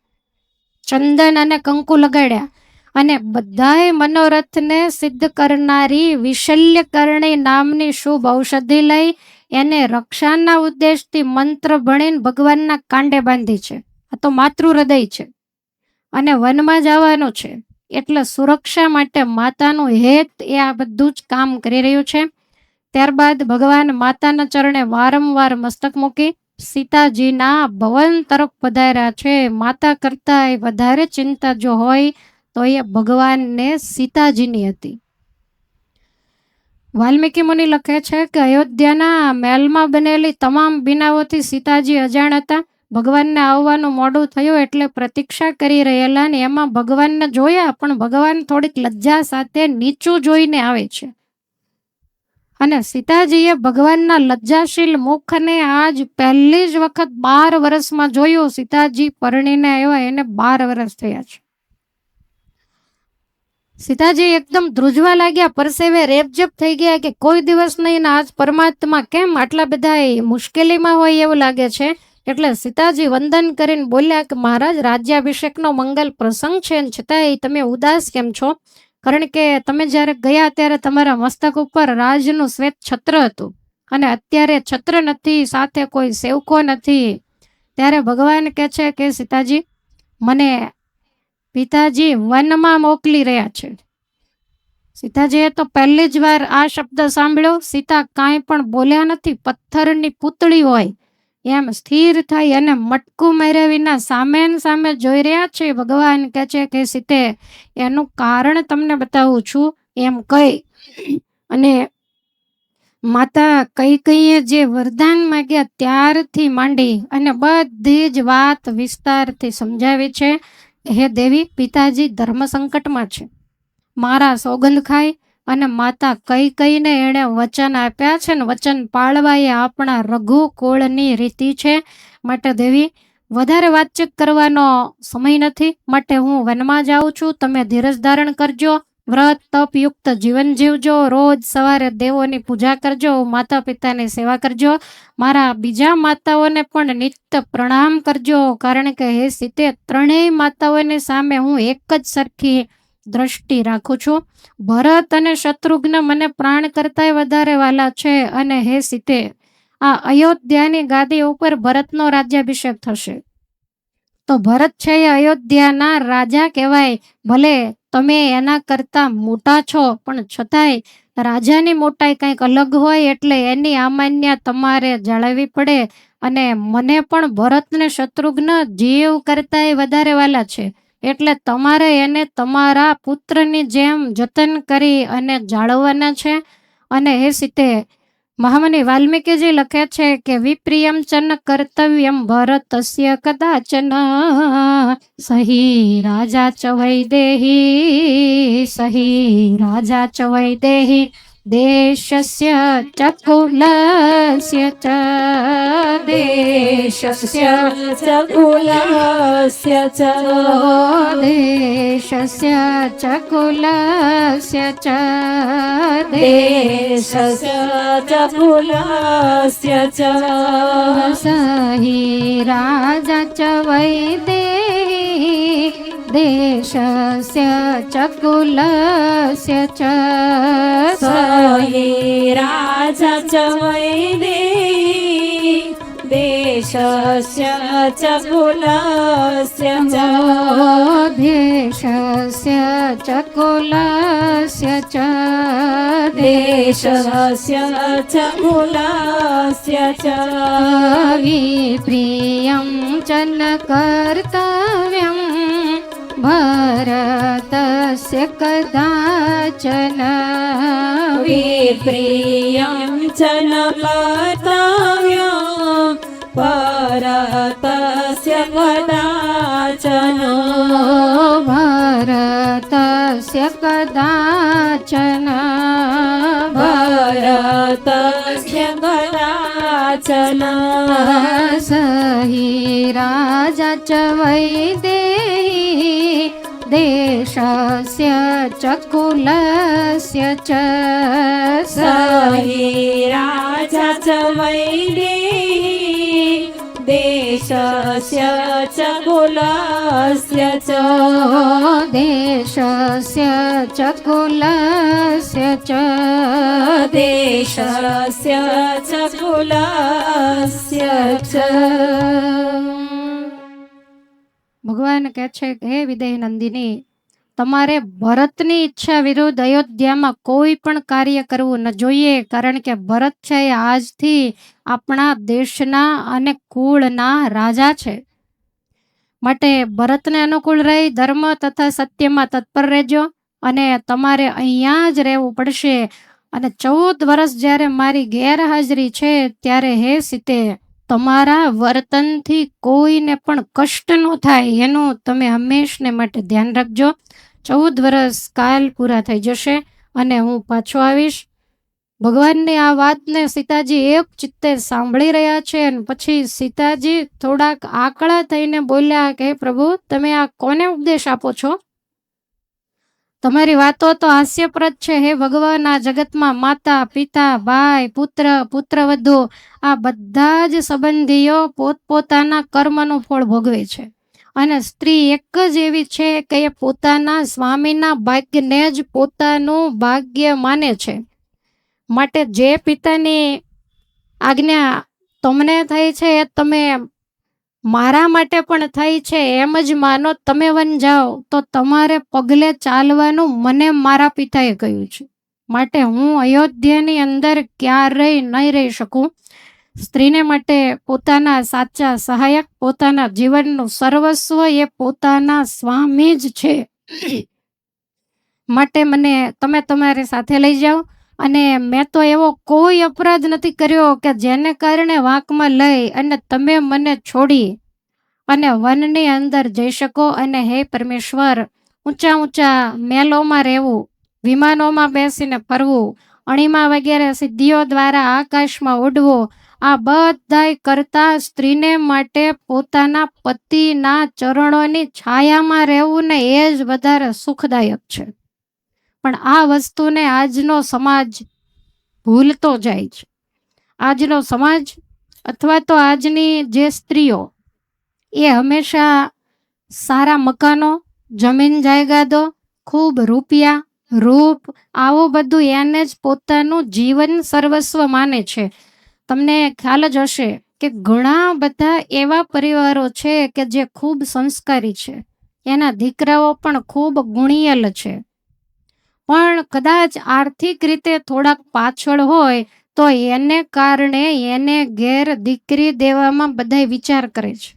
ચંદન અને કંકુ લગાડ્યા અને બધાય મનોરથને સિદ્ધ કરનારી વિશલ્યકરણી નામની શુભ ઔષધિ લઈ એને રક્ષાના ઉદ્દેશથી મંત્ર ભણીને ભગવાનના કાંડે બાંધી છે. આ તો માતૃ હૃદય છે અને વનમાં જવાનું છે એટલે સુરક્ષા માટે માતાનું હેત એ આ બધું જ કામ કરી રહ્યું છે. ત્યારબાદ ભગવાન માતાના ચરણે વારંવાર મસ્તક મૂકી સીતાજીના ભવન તરફ પધાર્યા છે. માતા કરતા વધારે ચિંતા જો હોય તો એ ભગવાનને સીતાજીની હતી. વાલ્મીકી મુનિ લખે છે કે અયોધ્યાના મહેલમાં બનેલી તમામ બીનાઓથી સીતાજી અજાણ હતા. ભગવાનને આવવાનું મોડું થયું એટલે પ્રતીક્ષા કરી રહેલા ને એમાં ભગવાનને જોયા, પણ ભગવાન થોડીક લજ્જા સાથે નીચું જોઈને આવે છે અને સીતાજીએ ભગવાનના લજ્જાશીલ મુખને આજ પહેલી જ વખત 12 વર્ષમાં જોયું. સીતાજી પરણીને આવ્યા એને 12 વર્ષ થયા છે. સીતાજી એકદમ ધ્રુજવા લાગ્યા, પરસેવે રેપજેપ થઈ ગયા કે કોઈ દિવસ નહીં આજ પરમાત્મા કેમ આટલા બધા મુશ્કેલીમાં હોય એવું લાગે છે. એટલે સીતાજી વંદન કરીને બોલ્યા કે મહારાજ, રાજ્યાભિષેકનો મંગલ પ્રસંગ છે ને છતાંય તમે ઉદાસ કેમ છો? કારણ કે તમે જ્યારે ગયા ત્યારે તમારા મસ્તક ઉપર રાજનું શ્વેત છત્ર હતું અને અત્યારે છત્ર નથી, સાથે કોઈ સેવકો નથી. ત્યારે ભગવાન કહે છે કે સીતાજી, મને પિતાજી વનમાં મોકલી રહ્યા છે સીતાજીએ તો પહેલી જ વાર આ શબ્દ સાંભળ્યો. સીતા કાંઈ પણ બોલ્યા નથી. પથ્થરની પૂતળી હોય એમ સ્થિર થઈ અને મટકું માર્યા વિના સામે ને સામે જોઈ રહ્યા છે. ભગવાન કહે છે કે સીતે, એનું કારણ તમને બતાવું છું એમ કહી અને માતા કૈકેયીએ જે વરદાન માંગ્યા ત્યારથી માંડી અને બધી જ વાત વિસ્તારથી સમજાવી છે. હે દેવી, પિતાજી ધર્મ સંકટમાં છે. મારા સોગંદ ખાય અને માતા કૈકેયીને એણે વચન આપ્યા છે ને વચન પાળવા એ આપણા રઘુ કુળની રીતિ છે. માટે દેવી, વધારે વાતચીત કરવાનો સમય નથી. માટે હું વનમાં જાઉં છું. તમે ધીરજ ધારણ કરજો, વ્રત તપ યુક્ત જીવન જીવજો, રોજ સવારે દેવોની પૂજા કરજો, માતા પિતાની સેવા કરજો, મારા બીજા માતાઓને પણ નિત્ય પ્રણામ કરજો. કારણ કે હે સીતે, ત્રણેય માતાઓની સામે હું એક જ સરખી દ્રષ્ટિ રાખું છું. ભરત અને શત્રુઘ્ન મને પ્રાણ કરતાંય વધારે વાલા છે. અને હે સીતે, આ અયોધ્યાની ગાદી ઉપર ભરતનો રાજ્યાભિષેક થશે તો ભરત છે એ અયોધ્યાના રાજા કહેવાય. ભલે તમે એના કરતા મોટા છો, પણ છતાંય રાજાની મોટાઈ કંઈક અલગ હોય, એટલે એની આમાન્ય તમારે જાળવવી પડે. અને મને પણ ભરત ને શત્રુઘ્ન જીવ કરતાંય વધારે વાલા છે. એટલે તમારે એને તમારા પુત્રની જેમ જતન કરી અને જાળવવાના છે. અને હે સીતે, મહામુનિ વાલ્મીકીજી લખે છે કે વિપ્રિયમ ચન કર્તવ્યમ ભરતસ્ય કદાચન સહી રાજા ચ વૈદેહી સહી રાજા ચ વૈદેહી દેશસ્ય ચ કુલસ્ય ચ દેશસ્ય च कुलस्य च દેશસ્ય ચ કુલસ્ય ચ देशस्य च कुलस्य च સહી રાજા ચ વૈદેહી દેશસ્ય ચ કુલસ્ય ચ सहि राजा च वैदेही देशस्य च कुलस्य च દેશસ્ય ચ કુલસ્ય ચ देशस्य च कुलस्य च વિપ્રિયમ ચ ન કર્તવ્યમ ભરતસ્ય કદાચન विप्रियं च न कर्तव्यं भरतस्य कदाचन ભરતસ્ય કદાચન भरतस्य कदाचन સહી રાજા ચ વૈદેહી દેશસ્ય ચ કુલસ્ય ચ सहि राजा च वैदेही देशस्य च कुलस्य च દેશસ્ય ચ કુલસ્ય ચ देशस्य च कुलस्य च ભગવાન કહે છે કે હે વિદેહી નંદિની, તમારે ભરતની ઈચ્છા વિરુદ્ધ અયોધ્યામાં કોઈ પણ કાર્ય કરવું ન જોઈએ. કારણ કે ભરત છે એ આજથી આપણા દેશના અને કુળના રાજા છે. માટે ભરતને અનુકૂળ રહી ધર્મ તથા સત્યમાં તત્પર રહેજો. અને તમારે અહીંયા જ રહેવું પડશે. અને 14 વર્ષ જ્યારે મારી ગેરહાજરી છે ત્યારે હે સીતે, તમારા વર્તનથી કોઈને પણ કષ્ટ ન થાય એનું તમે હંમેશને માટે ધ્યાન રાખજો. 14 વર્ષ કાલ પૂરા થઈ જશે અને હું પાછો આવીશ. ભગવાનની આ વાતને સીતાજી એક ચિત્તે સાંભળી રહ્યા છે. અને પછી સીતાજી થોડાક આકળા થઈને બોલ્યા કે પ્રભુ, તમે આ કોને ઉપદેશ આપો છો? તમારી વાતો તો હાસ્યપ્રદ છે. હે ભગવાન, આ જગતમાં માતા પિતા ભાઈ પુત્ર પુત્રવધુ આ બધા જ સંબંધીઓ પોતપોતાના કર્મનું ફળ ભોગવે છે. અને સ્ત્રી એક જ એવી છે કે એ પોતાના સ્વામીના ભાગ્યને જ પોતાનું ભાગ્ય માને છે. માટે જે પિતાની આજ્ઞા તમને થઈ છે એ તમે મારા માટે પણ થઈ છે એમ જ માનો. તમે વન જાઓ તો તમારે પગલે ચાલવાનું મને મારા પિતાએ કહ્યું છે. માટે હું અયોધ્યાની અંદર ક્યારેય નહીં રહી શકું. સ્ત્રીને માટે પોતાના સાચા સહાયક, પોતાના જીવનનું સર્વસ્વ એ પોતાના સ્વામી જ છે. માટે મને તમે તમારી સાથે લઈ જાઓ. અને મેં તો એવો કોઈ અપરાધ નથી કર્યો કે જેને કારણે વાંકમાં લઈ અને તમે મને છોડી અને વનની અંદર જઈ શકો. અને હે પરમેશ્વર, ઊંચા ઊંચા મહેલોમાં રહેવું, વિમાનોમાં બેસીને ફરવું, અણીમાં વગેરે સિદ્ધિઓ દ્વારા આકાશમાં ઉડવું, આ બધાય કરતા સ્ત્રીને માટે પોતાના પતિના ચરણોની છાયામાં રહેવું ને એ જ વધારે સુખદાયક છે. પણ આ વસ્તુને આજનો સમાજ ભૂલતો જાય છે. આજનો સમાજ અથવા તો આજની જે સ્ત્રીઓ એ હંમેશા સારા મકાનો, જમીન જાયદાદો, ખૂબ રૂપિયા, રૂપ, આવું બધું એને જ પોતાનું જીવન સર્વસ્વ માને છે. તમને ખ્યાલ જ હશે કે ઘણા બધા એવા પરિવારો છે કે જે ખૂબ સંસ્કારી છે, એના દીકરાઓ પણ ખૂબ ગુણિયલ છે, પણ કદાચ આર્થિક રીતે થોડાક પાછળ હોય તો એને કારણે એને ઘેર દીકરી દેવામાં બધાય વિચાર કરે છે.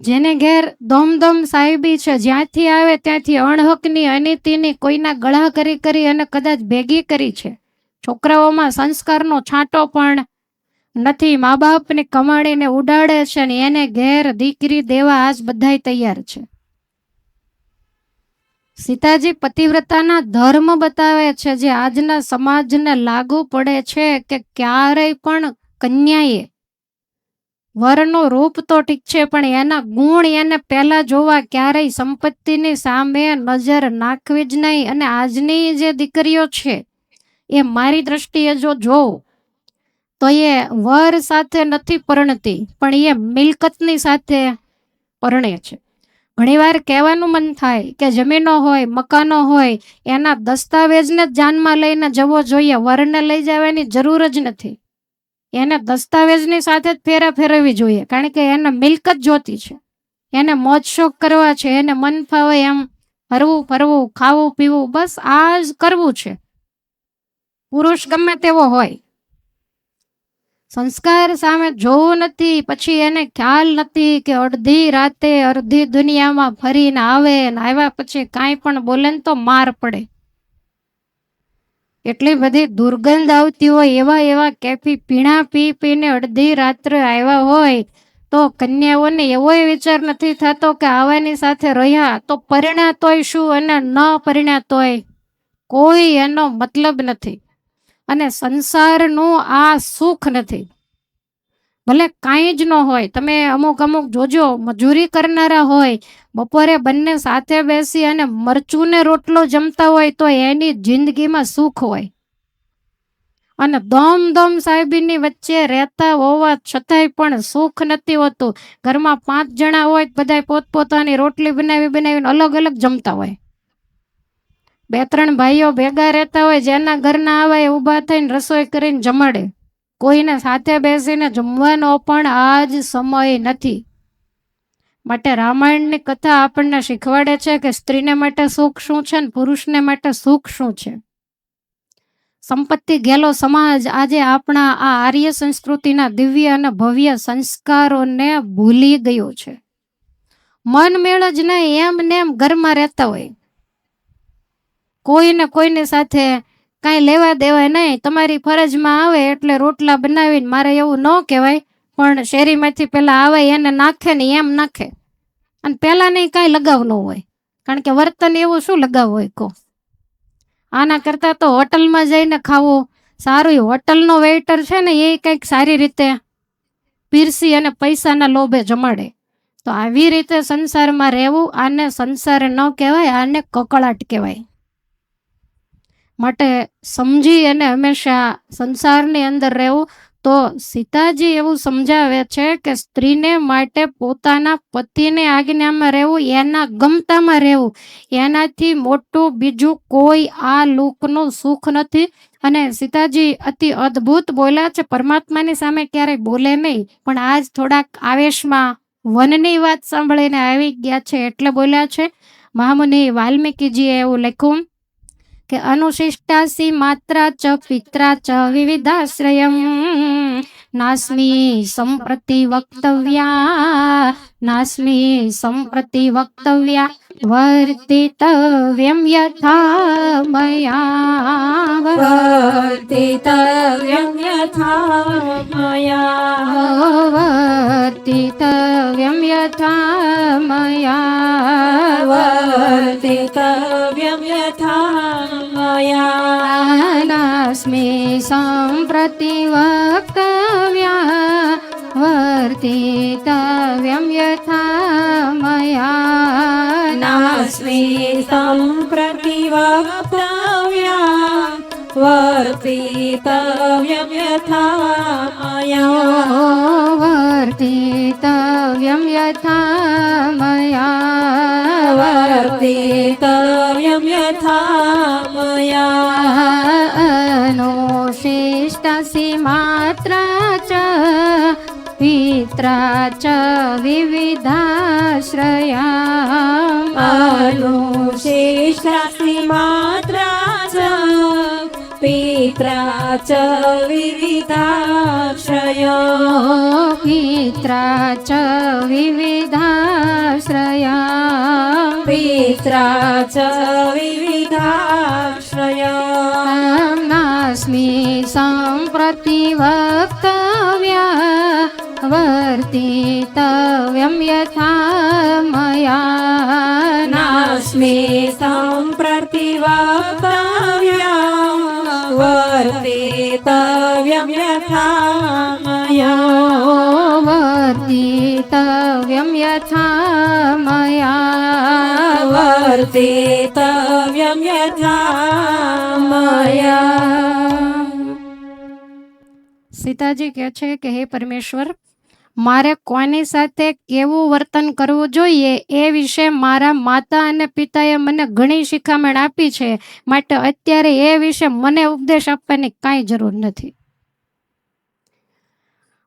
જેને ઘેર દોમદોમ સાહેબી છે, જ્યાંથી આવે ત્યાંથી અણહકની, અનીતિની કોઈના ગળા કરી અને કદાચ ભેગી કરી છે. છોકરાઓમાં સંસ્કારનો છાંટો પણ નથી. મા બાપની કમાણીને ઉડાડે છે ને એને ઘેર દીકરી દેવા આજ બધાય તૈયાર છે. સીતાજી પતિવ્રતાના ધર્મ બતાવે છે જે આજના સમાજને લાગુ પડે છે કે ક્યારેય પણ કન્યાએ વરનું રૂપ તો ઠીક છે પણ એના ગુણ એને પહેલા જોવા, ક્યારેય સંપત્તિની સામે નજર નાખવી જ નહીં. અને આજની જે દીકરીઓ છે એ મારી દ્રષ્ટિએ જો જોઉં તો એ વર સાથે નથી પરણતી, પણ એ મિલકતની સાથે પરણે છે. ઘણીવાર કહેવાનું મન થાય કે જમીનો હોય, મકાનો હોય, એના દસ્તાવેજને જ જાનમાં લઈને જવો જોઈએ, વરને લઈ જવાની જરૂર જ નથી. એને દસ્તાવેજની સાથે જ ફેરા ફેરવવી જોઈએ, કારણ કે એને મિલકત જોતી છે, એને મોજ શોખ કરવા છે, એને મન ફાવે એમ હરવું ફરવું, ખાવું પીવું, બસ આ જ કરવું છે. પુરુષ ગમે તેવો હોય, સંસ્કાર સામે જોવું નથી. પછી એને ખ્યાલ નથી કે અડધી રાતે અડધી દુનિયામાં ફરીને આવે ને આવ્યા પછી કાંઈ પણ બોલે ને તો માર પડે. એટલી બધી દુર્ગંધ આવતી હોય, એવા કેફી પીણા પીને અડધી રાત્રે આવ્યા હોય તો કન્યાઓને એવોય વિચાર નથી થતો કે આવાની સાથે રહ્યા તો પરિણાતોય શું અને ન પરિણાતોય કોઈ એનો મતલબ નથી. અને સંસારનું આ સુખ નથી. ભલે કાંઈ જ ન હોય, તમે અમુક જોજો, મજૂરી કરનારા હોય, બપોરે બંને સાથે બેસી અને મરચુંને રોટલો જમતા હોય તો એની જિંદગીમાં સુખ હોય. અને દોમ સાહેબીની વચ્ચે રહેતા હોવા છતાંય પણ સુખ નથી હોતું. ઘરમાં 5 જણા હોય, બધાય પોતપોતાની રોટલી બનાવીને અલગ અલગ જમતા હોય. 2-3 ભાઈઓ ભેગા રહેતા હોય, જેના ઘરના આવે એ ઊભા થઈને રસોઈ કરીને જમાડે. કોઈને સાથે બેસીને જમવાનો પણ આજ સમય નથી. માટે રામાયણની કથા આપણને શીખવાડે છે કે સ્ત્રીને માટે સુખ શું છે ને પુરુષને માટે સુખ શું છે. સંપત્તિ ઘેલો સમાજ આજે આપણા આ આર્ય સંસ્કૃતિના દિવ્ય અને ભવ્ય સંસ્કારોને ભૂલી ગયો છે. મન મેળ જ નહીં, એમ ને એમ ઘરમાં રહેતા હોય, કોઈને કોઈની સાથે કાંઈ લેવા દેવાય નહીં. તમારી ફરજમાં આવે એટલે રોટલા બનાવીને, મારે એવું ન કહેવાય પણ શેરીમાંથી પેલા આવે એને નાખે ને એમ નાખે. અને પહેલાં નહીં કાંઈ લગાવ ન હોય, કારણ કે વર્તન એવું શું લગાવ હોય કહો. આના કરતાં તો હોટલમાં જઈને ખાવું સારું. હોટલનો વેઇટર છે ને એ કંઈક સારી રીતે પીરસી અને પૈસાના લોભે જમાડે. તો આવી રીતે સંસારમાં રહેવું, આને સંસાર ન કહેવાય, આને કકળાટ કહેવાય. માટે સમજી અને હંમેશા સંસારની અંદર રહેવું. તો સીતાજી એવું સમજાવે છે કે સ્ત્રીને માટે પોતાના પતિને આજ્ઞામાં રહેવું, એના ગમતામાં રહેવું, એનાથી મોટું બીજું કોઈ આ લોકનું સુખ નથી. અને સીતાજી અતિ અદ્ભુત બોલ્યા છે, પરમાત્માની સામે ક્યારેય બોલે નહીં, પણ આજ થોડાક આવેશમાં વનની વાત સાંભળીને આવી ગયા છે એટલે બોલ્યા છે. મહામુનિ વાલ્મીકીજીએ એવું લખ્યું કે અનુશિષ્ટાસી માત્રા ચ પિત્રા ચ વિવિધાશ્રયમ નાસ્મી સંપ્રતિ વક્તવ્યા, નાસ્મી સંપ્રતિ વક્તવ્યા વર્તિતવ્યમ યથા મયા, વર્તિતવ્યમ યથા મયા, વર્તિતવ્યમ યથા મયા, વર્તિતવ્યમ યથા મયા, નાસ્મી સંપ્રતિ વક્તવ્યા વર્તિતવ્યમ યથા મયા, નાસ્મી સંપ્રતિ વક્તવ્યા વર્તિતવ્યમ યથા મયા, વર્તિતવ્યમ યથા મયા, વર્તિતવ્યમ યથા મયા, અનુશિષ્ટસી માત્રા ચ પિત્રા ચ વિવિધાશ્રયા, અનુશિષ્ટાસી માત્રા ચ પિત્રા ચ વિવિધાશ્રયો, પિત્રા ચ વિવિધાશ્રયા, પિત્રા ચ વિવિધાશ્રયો, નાસ્મી સંપ્રતિ વક્તવ્યા વર્તિતવ્યમ યથા મયા, નાસ્મી સંપ્રતિ વક્તવ્યા વર્તિતવ્યમ યથા મયા, વર્તિતવ્યમ યથા મયા, વર્તિતવ્યમ યથા મયા. સીતાજી કહે છે કે હે પરમેશ્વર, મારે કોની સાથે કેવું વર્તન કરવું જોઈએ એ વિશે મારા માતા અને પિતાએ મને ઘણી શિખામણ આપી છે, માટે અત્યારે એ વિશે મને ઉપદેશ આપવાની કાંઈ જરૂર નથી.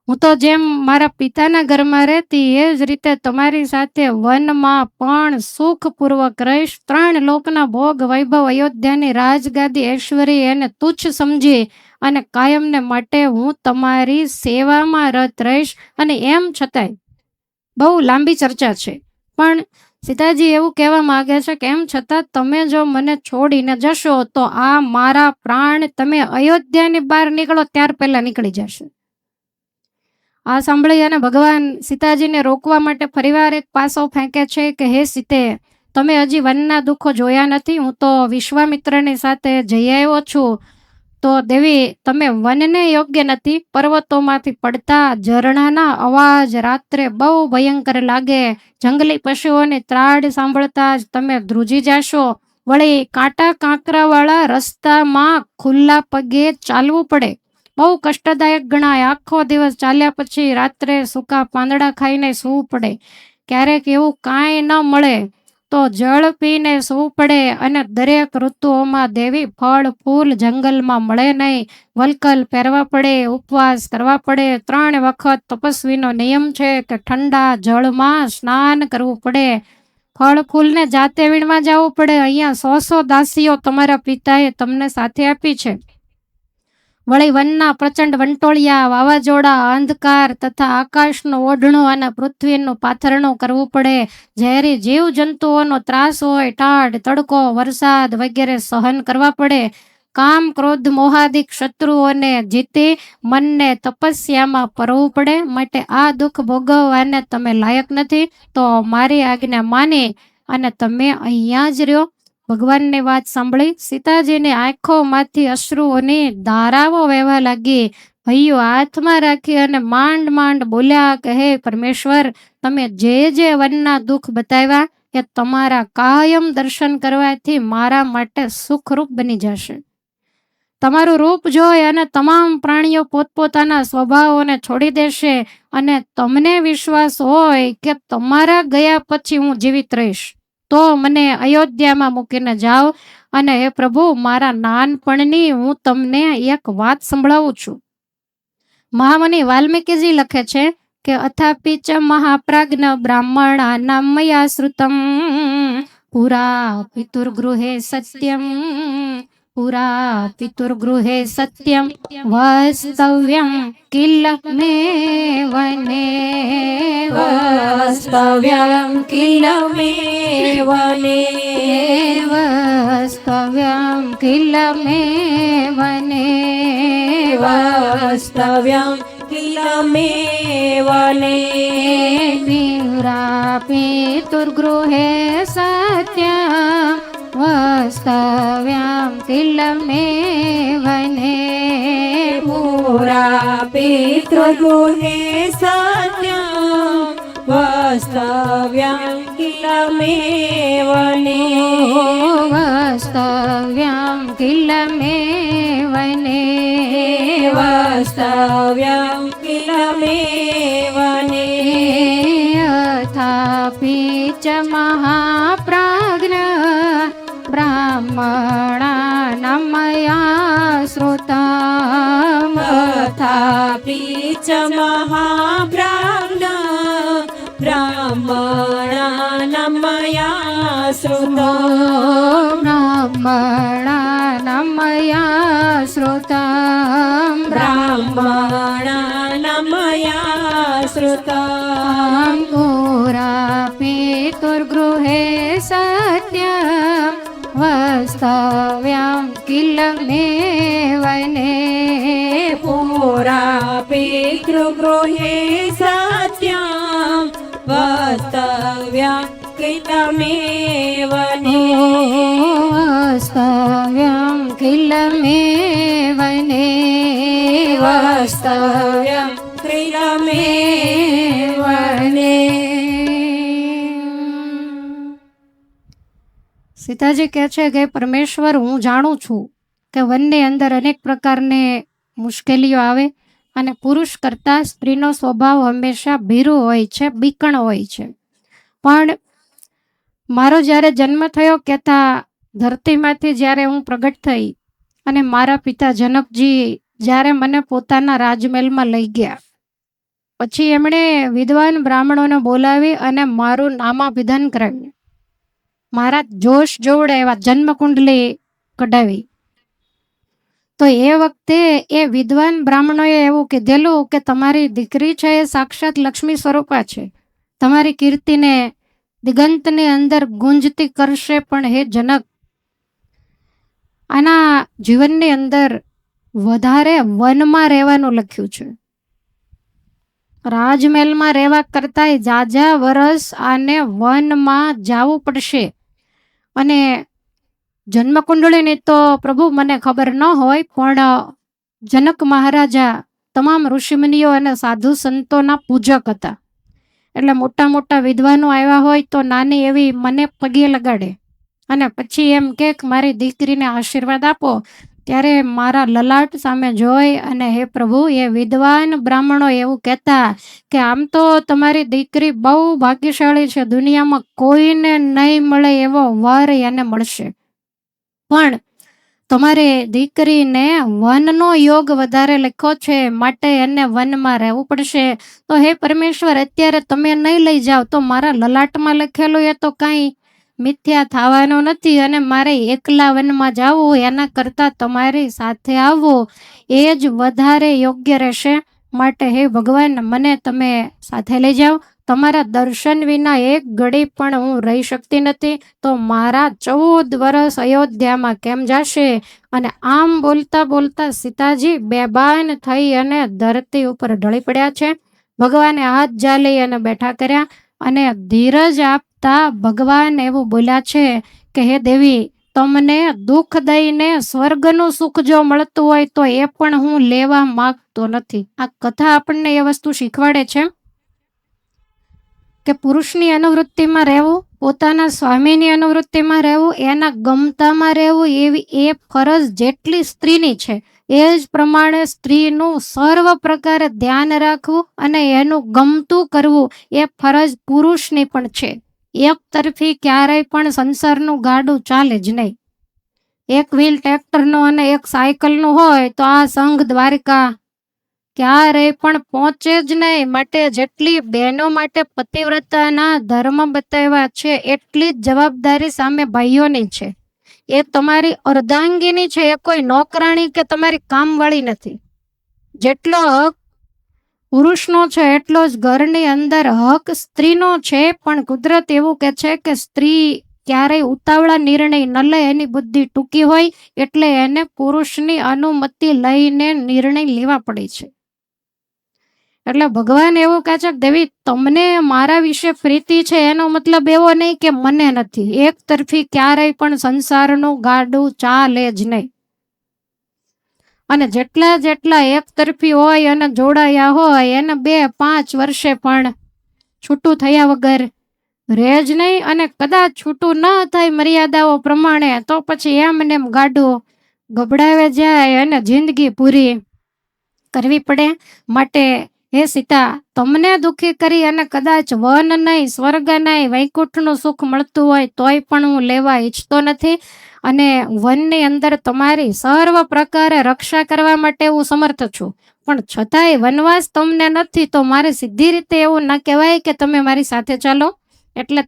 હું તો જેમ મારા પિતાના ઘરમાં રહેતી એ જ રીતે તમારી સાથે વનમાં પણ સુખપૂર્વક રહીશ. 3 લોકના ભોગ વૈભવ, અયોધ્યાની રાજગાદી, ઐશ્વર્ય એને તુચ્છ સમજી અને કાયમને માટે હું તમારી સેવામાં રત રહીશ. અને એમ છતાંય બહુ લાંબી ચર્ચા છે, પણ સીતાજી એવું કહેવા માંગે છે કે એમ છતાં તમે જો મને છોડીને જશો તો આ મારા પ્રાણ તમે અયોધ્યાની બહાર નીકળો ત્યાર પહેલા નીકળી જશે. આ સાંભળી અને ભગવાન સીતાજીને રોકવા માટે ફરીવાર એક પાસો ફેંકે છે કે હે સીતે, તમે હજી વનના દુઃખો જોયા નથી. હું તો વિશ્વામિત્રની સાથે જઈ આવ્યો છું. તો દેવી, તમે વનને યોગ્ય નથી. પર્વતોમાંથી પડતા ઝરણાના અવાજ રાત્રે બહુ ભયંકર લાગે. જંગલી પશુઓની ત્રાડ સાંભળતા જ તમે ધ્રુજી જશો. વળી કાંટા કાંકરાવાળા રસ્તામાં ખુલ્લા પગે ચાલવું પડે, બહુ કષ્ટદાયક ગણાય. આખો દિવસ ચાલ્યા પછી રાત્રે સૂકા પાંદડા ખાઈને સૂવું પડે. ક્યારેક એવું કાંઈ ન મળે તો જળ પીને સૂવું પડે. અને દરેક ઋતુઓમાં દેવી ફળ ફૂલ જંગલમાં મળે નહીં. વલકલ પહેરવા પડે, ઉપવાસ કરવા પડે. 3 વખત તપસ્વીનો નિયમ છે કે ઠંડા જળમાં સ્નાન કરવું પડે. ફળ ફૂલને જાતે વીણવા જવું પડે. અહીંયા 100 દાસીઓ તમારા પિતાએ તમને સાથે આપી છે. વળી વનના પ્રચંડ વંટોળિયા, વાવાઝોડા, અંધકાર તથા આકાશનું ઓઢણું અને પૃથ્વીનું પાથરણું કરવું પડે. ઝેરી જીવ જંતુઓનો ત્રાસ હોય, ટાઢ, તડકો, વરસાદ વગેરે સહન કરવા પડે. કામ, ક્રોધ, મોહાદિક શત્રુઓને જીતી મનને તપસ્યામાં પરવું પડે. માટે આ દુઃખ ભોગવવાને તમે લાયક નથી. તો મારી આજ્ઞા માની અને તમે અહીંયા જ રહ્યો. ભગવાનની વાત સાંભળી સીતાજીની આંખોમાંથી અશ્રુઓની ધારાઓ વહેવા લાગી. હૈયું હાથમાં રાખી અને માંડ માંડ બોલ્યા કે હે પરમેશ્વર, તમે જે જે વનના દુઃખ બતાવ્યા એ તમારા કાયમ દર્શન કરવાથી મારા માટે સુખરૂપ બની જશે. તમારું રૂપ જોઈ અને તમામ પ્રાણીઓ પોતપોતાના સ્વભાવોને છોડી દેશે અને તમને વિશ્વાસ હોય કે તમારા ગયા પછી હું જીવિત રહીશ, તો મને અયોધ્યામાં મૂકીને જાઓ. અને હે પ્રભુ, મારા નાનપણની હું તમને એક વાત સંભળાવું છું. મહામુનિ વાલ્મીકીજી લખે છે કે અથાપી ચ મહાપ્રાજ્ઞ બ્રાહ્મણા મયા શ્રુતમ પુરા પિતુર્ગૃહે સત્યમ પુરા પિતુર્ગૃહે સત્યમ વાસ્તવ્યમ કિલ મે વને વાસ્તવ્યમ કિલ મે વને વાસ્તવ્યમ કિલ મે વને વાસ્તવ્યમ કિલ મે વને પુરા પિતુર્ગૃહે સત્યમ વાસ્તવ્યમ કિલ મે વને પુરા પિતૃગૃહે સત્યમ વાસ્તવ્યમ કિલ મે વને વાસ્તવ્યમ કિલ મે વને વાસ્તવ્યમ કિલ મે વને અથાપી ચ મહાપ્રાજ્ઞ બ્રાહ્મણા મયા શ્રુતમ અથાપી ચ મહાપ્રાજ્ઞ બ્રાહ્મણા મયા શ્રુતો બ્રાહ્મણા મયા શ્રુતમ બ્રાહ્મણા મયા શ્રુતમ પુરા પિતુર્ગૃહે સત્યમ વાસ્તવ્યમ કિલ મે વને પુરા પિતૃગૃહે સત્યમ વાસ્તવ્યમ કિલ મે વને વાસ્તવ્યમ કિલ મે વને વાસ્તવ્યમ કિલ મે વને. સીતાજી કહે છે કે પરમેશ્વર, હું જાણું છું કે વનની અંદર અનેક પ્રકારની મુશ્કેલીઓ આવે અને પુરુષ કરતાં સ્ત્રીનો સ્વભાવ હંમેશા ભીરુ હોય છે, બીકણ હોય છે. પણ મારો જ્યારે જન્મ થયો કહેતા ધરતીમાંથી જ્યારે હું પ્રગટ થઈ અને મારા પિતા જનકજી જ્યારે મને પોતાના રાજમહેલમાં લઈ ગયા, પછી એમણે વિદ્વાન બ્રાહ્મણોને બોલાવી અને મારું નામાભિધાન કરાવ્યું. મારા જોશ જોવડે એવા જન્મકુંડલી કઢાવી. તો એ વખતે એ વિદ્વાન બ્રાહ્મણોએ એવું કીધેલું કે તમારી દીકરી છે એ સાક્ષાત લક્ષ્મી સ્વરૂપા છે, તમારી કીર્તિને દિગંતની અંદર ગુંજતી કરશે. પણ હે જનક, આના જીવનની અંદર વધારે વનમાં રહેવાનું લખ્યું છે. રાજમહેલમાં રહેવા કરતાંય જાજા વરસ આને વનમાં જવું પડશે. અને જન્મકુંડળીની તો પ્રભુ મને ખબર ન હોય, પણ જનક મહારાજા તમામ ઋષિમુનિઓ અને સાધુ સંતોના પૂજક હતા. એટલે મોટા મોટા વિદ્વાનો આવ્યા હોય તો નાની એવી મને પગે લગાડે અને પછી એમ કે મારી દીકરીને આશીર્વાદ આપો. ત્યારે મારા લલાટ સામે જોઈ અને હે પ્રભુ, એ વિદ્વાન બ્રાહ્મણો એવું કહેતા કે આમ તો તમારી દીકરી બહુ ભાગ્યશાળી છે, દુનિયામાં કોઈને નહીં મળે એવો વર એને મળશે. પણ તમારે દીકરીને વનનો યોગ વધારે લખ્યો છે, માટે એને વનમાં રહેવું પડશે. તો હે પરમેશ્વર, અત્યારે તમે નહીં લઈ જાઓ તો મારા લલાટમાં લખેલું એ તો કાંઈ મિથ્યા થવાનો નથી અને મારે એકલા વનમાં જવું એના કરતાં તમારી સાથે આવવું એ જ વધારે યોગ્ય રહેશે. માટે હે ભગવાન, મને તમે સાથે લઈ જાઓ. તમારા દર્શન વિના એક ઘડી પણ હું રહી શકતી નથી, તો મારા 14 વર્ષ અયોધ્યામાં કેમ જશે? અને આમ બોલતા બોલતા સીતાજી બેભાન થઈ અને ધરતી ઉપર ઢળી પડ્યા છે. ભગવાને હાથ ઝાલી અને બેઠા કર્યા અને ધીરજ આપતા ભગવાન એવું બોલ્યા છે કે હે દેવી, તમને દુઃખ દઈને સ્વર્ગનું સુખ જો મળતું હોય તો એ પણ હું લેવા માંગતો નથી. આ કથા આપણને એ વસ્તુ શીખવાડે છે કે પુરુષની અનુવૃત્તિમાં રહેવું પોતાના સ્વામીની અનુવૃત્તિમાં રહેવું, એના ગમતામાં રહેવું, એવી એ ફરજ જેટલી સ્ત્રીની છે એ જ પ્રમાણે સ્ત્રીનું સર્વ પ્રકારે ધ્યાન રાખવું અને એનું ગમતું કરવું એ ફરજ પુરુષની પણ છે. એક તરફી ક્યારેય પણ સંસારનું ગાડું ચાલે જ નહીં. એક વ્હીલ ટ્રેક્ટરનું અને એક સાયકલનું હોય તો આ સંઘ દ્વારિકા ક્યારેય પણ પહોંચે જ નહીં. માટે જેટલી બહેનો માટે પતિવ્રતાના ધર્મ બતાવ્યા છે એટલી જ જવાબદારી સામે ભાઈઓની છે. એ તમારી અર્ધાંગીની છે, એ કોઈ નોકરાણી કે તમારી કામવાળી નથી. જેટલો હક પુરુષનો છે એટલો જ ઘરની અંદર હક સ્ત્રીનો છે. પણ કુદરત એવું કે છે કે સ્ત્રી ક્યારેય ઉતાવળા નિર્ણય ન લે, એની બુદ્ધિ ટૂંકી હોય એટલે એને પુરુષની અનુમતિ લઈને નિર્ણય લેવા પડે છે. એટલે ભગવાન એવું કહે છે કે દેવી તમને મારા વિશે પ્રીતિ છે એનો મતલબ એવો નહીં કે મને નથી. એક તરફી ક્યારેય પણ સંસારનું ગાડું ચાલે જ નહીં. અને જેટલા એક તરફી હોય અને જોડાયા હોય એને 2-5 વર્ષે પણ છૂટું થયા વગર રહે જ નહીં. અને કદાચ છૂટું ન થાય મર્યાદાઓ પ્રમાણે તો પછી એમને એમ ગાડું ગબડાવે જાય અને જિંદગી પૂરી કરવી પડે. માટે હે સીતા, તમને દુઃખી કરી અને કદાચ વન નહીં, સ્વર્ગ નહીં, વૈકુંઠનું સુખ મળતું હોય તોય પણ હું લેવા ઈચ્છતો નથી. અને વનની અંદર તમારી સર્વ પ્રકારે રક્ષા કરવા માટે હું સમર્થ છું. પણ છતાંય વનવાસ તમને નથી તો મારે સીધી રીતે એવું ના કહેવાય કે તમે મારી સાથે ચાલો. એટલે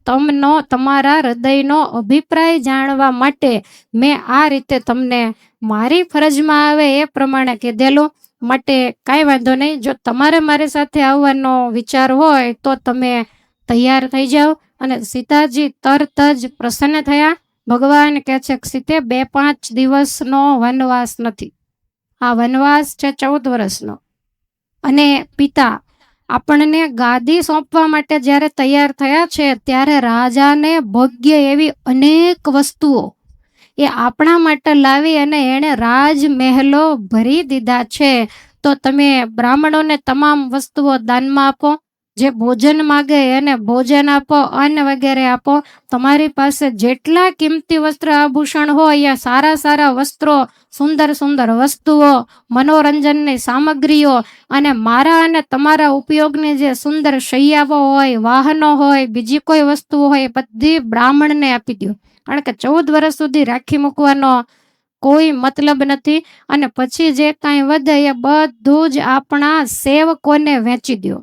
તમારા હૃદયનો અભિપ્રાય જાણવા માટે મેં આ રીતે તમને મારી ફરજમાં આવે એ પ્રમાણે કીધેલું. માટે કાંઈ વાંધો નહીં, જો તમારે મારી સાથે આવવાનો વિચાર હોય તો તમે તૈયાર થઈ જાઓ. અને સીતાજી તરત જ પ્રસન્ન થયા. ભગવાન કહે છે કે સીતે 2-5 દિવસનો વનવાસ નથી, આ વનવાસ છે 14 વર્ષનો. અને પિતા આપણને ગાદી સોંપવા માટે જ્યારે તૈયાર થયા છે ત્યારે રાજાને ભોગ્ય એવી અનેક વસ્તુઓ એ આપણા માટે લાવી અને એણે રાજમહેલો ભરી દીધા છે. તો તમે બ્રાહ્મણોને તમામ વસ્તુઓ દાનમાં આપો, જે ભોજન માગે એને ભોજન આપો, અન્ન વગેરે આપો. તમારી પાસે જેટલા કિંમતી વસ્ત્ર આભૂષણ હોય એ સારા વસ્ત્રો, સુંદર વસ્તુઓ, મનોરંજનની સામગ્રીઓ અને મારા અને તમારા ઉપયોગની જે સુંદર શૈયાઓ હોય, વાહનો હોય, બીજી કોઈ વસ્તુઓ હોય બધી બ્રાહ્મણને આપી દો. કારણ કે 14 વર્ષ સુધી રાખી મૂકવાનો કોઈ મતલબ નથી. અને પછી જે કાંઈ વધે એ બધું જ આપણા સેવકોને વેચી દો.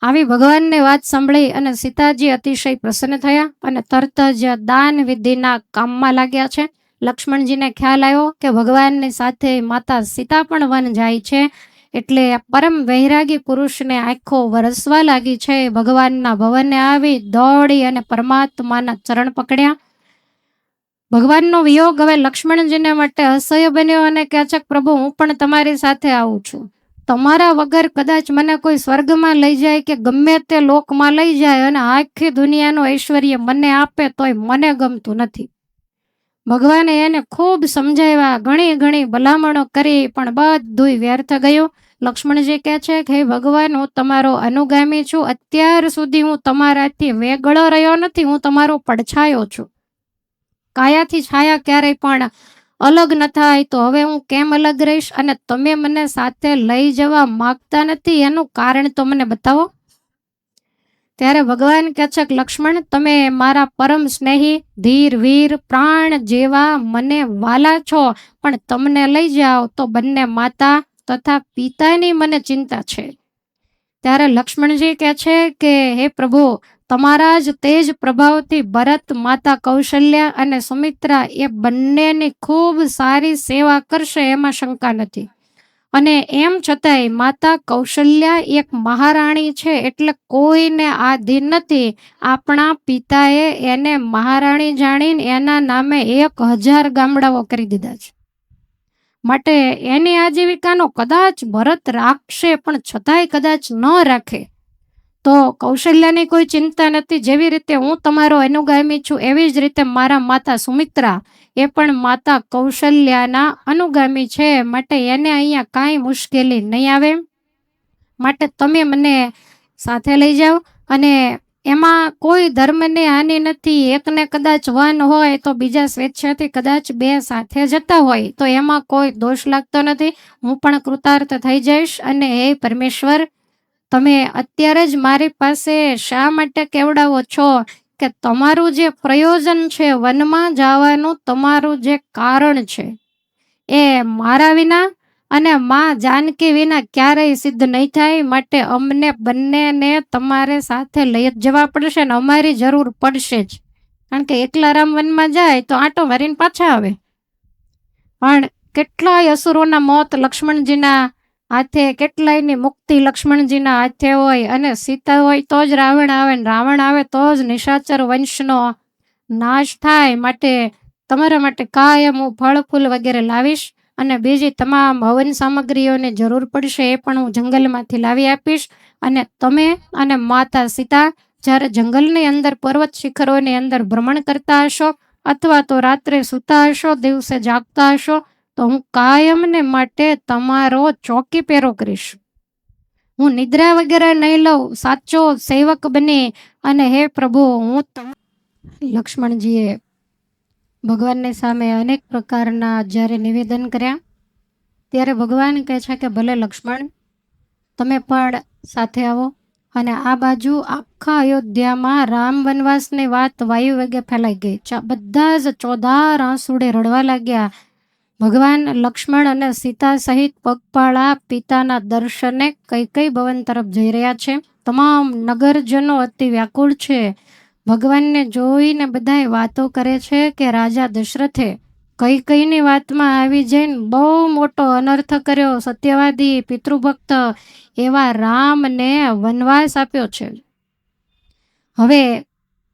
આવી ભગવાનની વાત સાંભળી અને સીતાજી અતિશય પ્રસન્ન થયા અને તરત જ દાન વિધિના કામમાં લાગ્યા છે. લક્ષ્મણજીને ખ્યાલ આવ્યો કે ભગવાનની સાથે માતા સીતા પણ વન જાય છે. એટલે પરમ વૈરાગી પુરુષને આંખો વરસવા લાગી છે. ભગવાનના ભવને આવી દોડી અને પરમાત્માના ચરણ પકડ્યા. ભગવાનનો વિયોગ હવે લક્ષ્મણજીને માટે અસહ્ય બન્યો અને કહે છે કે પ્રભુ, હું પણ તમારી સાથે આવું છું. તમારા વગર કદાચ મને કોઈ સ્વર્ગમાં લઈ જાય કે ગમે તે લોકમાં લઈ જાય અને આખી દુનિયાનું ઐશ્વર્ય મને આપે તોય મને ગમતું નથી. ભગવાને એને ખૂબ સમજાવ્યા, ઘણી ભલામણો કરી, પણ બધુંય વ્યર્થ ગયું. લક્ષ્મણજી કહે છે કે હે ભગવાન, હું તમારો અનુગામી છું. અત્યાર સુધી હું તમારાથી વેગળો રહ્યો નથી, હું તમારો પડછાયો છું. કાયાથી છાયા ક્યારેય પણ અલગ ન થાય, તો હવે હું કેમ અલગ રહીશ? અને તમે મને સાથે લઈ જવા માંગતા નથી એનું કારણ તો મને બતાવો. ત્યારે ભગવાન કહે છે કે લક્ષ્મણ, તમે મારા પરમ સ્નેહી, ધીર, વીર, પ્રાણ જેવા મને વાલા છો, પણ તમને લઈ જાઓ તો બંને માતા તથા પિતાની મને ચિંતા છે. ત્યારે લક્ષ્મણજી કહે છે કે હે પ્રભુ, તમારા જ તેજ પ્રભાવથી ભરત, માતા કૌશલ્યા અને સુમિત્રા એ બંનેની ખૂબ સારી સેવા કરશે, એમાં શંકા નથી. અને એમ છતાંય માતા કૌશલ્યા એક મહારાણી છે, એટલે કોઈને આધીન નથી. આપણા પિતાએ એને મહારાણી જાણીને એના નામે 1000 ગામડાઓ કરી દીધા છે. માટે એની આજીવિકાનો કદાચ ભરત રાખશે, પણ છતાંય કદાચ ન રાખે તો કૌશલ્યાની કોઈ ચિંતા નથી. જેવી રીતે હું તમારો અનુગામી છું એવી જ રીતે મારા માતા સુમિત્રા એ પણ માતા કૌશલ્યાના અનુગામી છે. માટે એને અહીંયા કાંઈ મુશ્કેલી નહીં આવે. માટે તમે મને સાથે લઈ જાઓ. અને એમાં કોઈ ધર્મની હાનિ નથી. એકને કદાચ વન હોય તો બીજા સ્વેચ્છાથી કદાચ બે સાથે જતા હોય તો એમાં કોઈ દોષ લાગતો નથી. હું પણ કૃતાર્થ થઈ જઈશ. અને હે પરમેશ્વર, તમે અત્યારે જ મારી પાસે શા માટે કેવડાવો છો કે તમારું જે પ્રયોજન છે, વનમાં જવાનું તમારું જે કારણ છે, એ મારા વિના અને માં જાનકી વિના ક્યારેય સિદ્ધ નહીં થાય. માટે અમને બંનેને તમારે સાથે લઈ જ જવા પડશે ને અમારી જરૂર પડશે જ. કારણ કે એકલા રામ વનમાં જાય તો આંટો મારીને પાછા આવે. પણ કેટલાય અસુરોના મોત લક્ષ્મણજીના હાથે, કેટલાયની મુક્તિ લક્ષ્મણજીના હાથે હોય. અને સીતા હોય તો જ રાવણ આવે, ને રાવણ આવે તો જ નિશાચર વંશનો નાશ થાય. માટે તમારા માટે કાયમ હું ફળ ફૂલ વગેરે લાવીશ. અને બીજી તમામ હવન સામગ્રીઓની જરૂર પડશે એ પણ હું જંગલમાંથી લાવી આપીશ. અને તમે અને માતા સીતા જ્યારે જંગલની અંદર પર્વત શિખરોની અંદર ભ્રમણ કરતા હશો અથવા તો રાત્રે સૂતા હશો, દિવસે જાગતા હશો, તો હું કાયમને માટે તમારો ચોકી પહેરો કરીશ. હું નિદ્રા વગેરે નહીં લઉં, સાચો સેવક બની. અને હે પ્રભુ, હું લક્ષ્મણજીએ ભગવાનની સામે અનેક પ્રકારના જ્યારે નિવેદન કર્યા ત્યારે ભગવાન કહે છે કે ભલે લક્ષ્મણ, તમે પણ સાથે આવો. અને આ બાજુ આખા અયોધ્યામાં રામ વનવાસની વાત વાયુ વેગે ફેલાઈ ગઈ. બધા જ ચોધાર આંસુડે રડવા લાગ્યા. ભગવાન લક્ષ્મણ અને સીતા સહિત પગપાળા પિતાના દર્શને કૈકેયી ભવન તરફ જઈ રહ્યા છે. તમામ નગરજનો અતિ વ્યાકુળ છે. ભગવાનને જોઈને બધાય વાતો કરે છે કે રાજા દશરથે કૈકેયીની વાતમાં આવી જઈને બહુ મોટો અનર્થ કર્યો. સત્યવાદી પિતૃભક્ત એવા રામને વનવાસ આપ્યો છે. હવે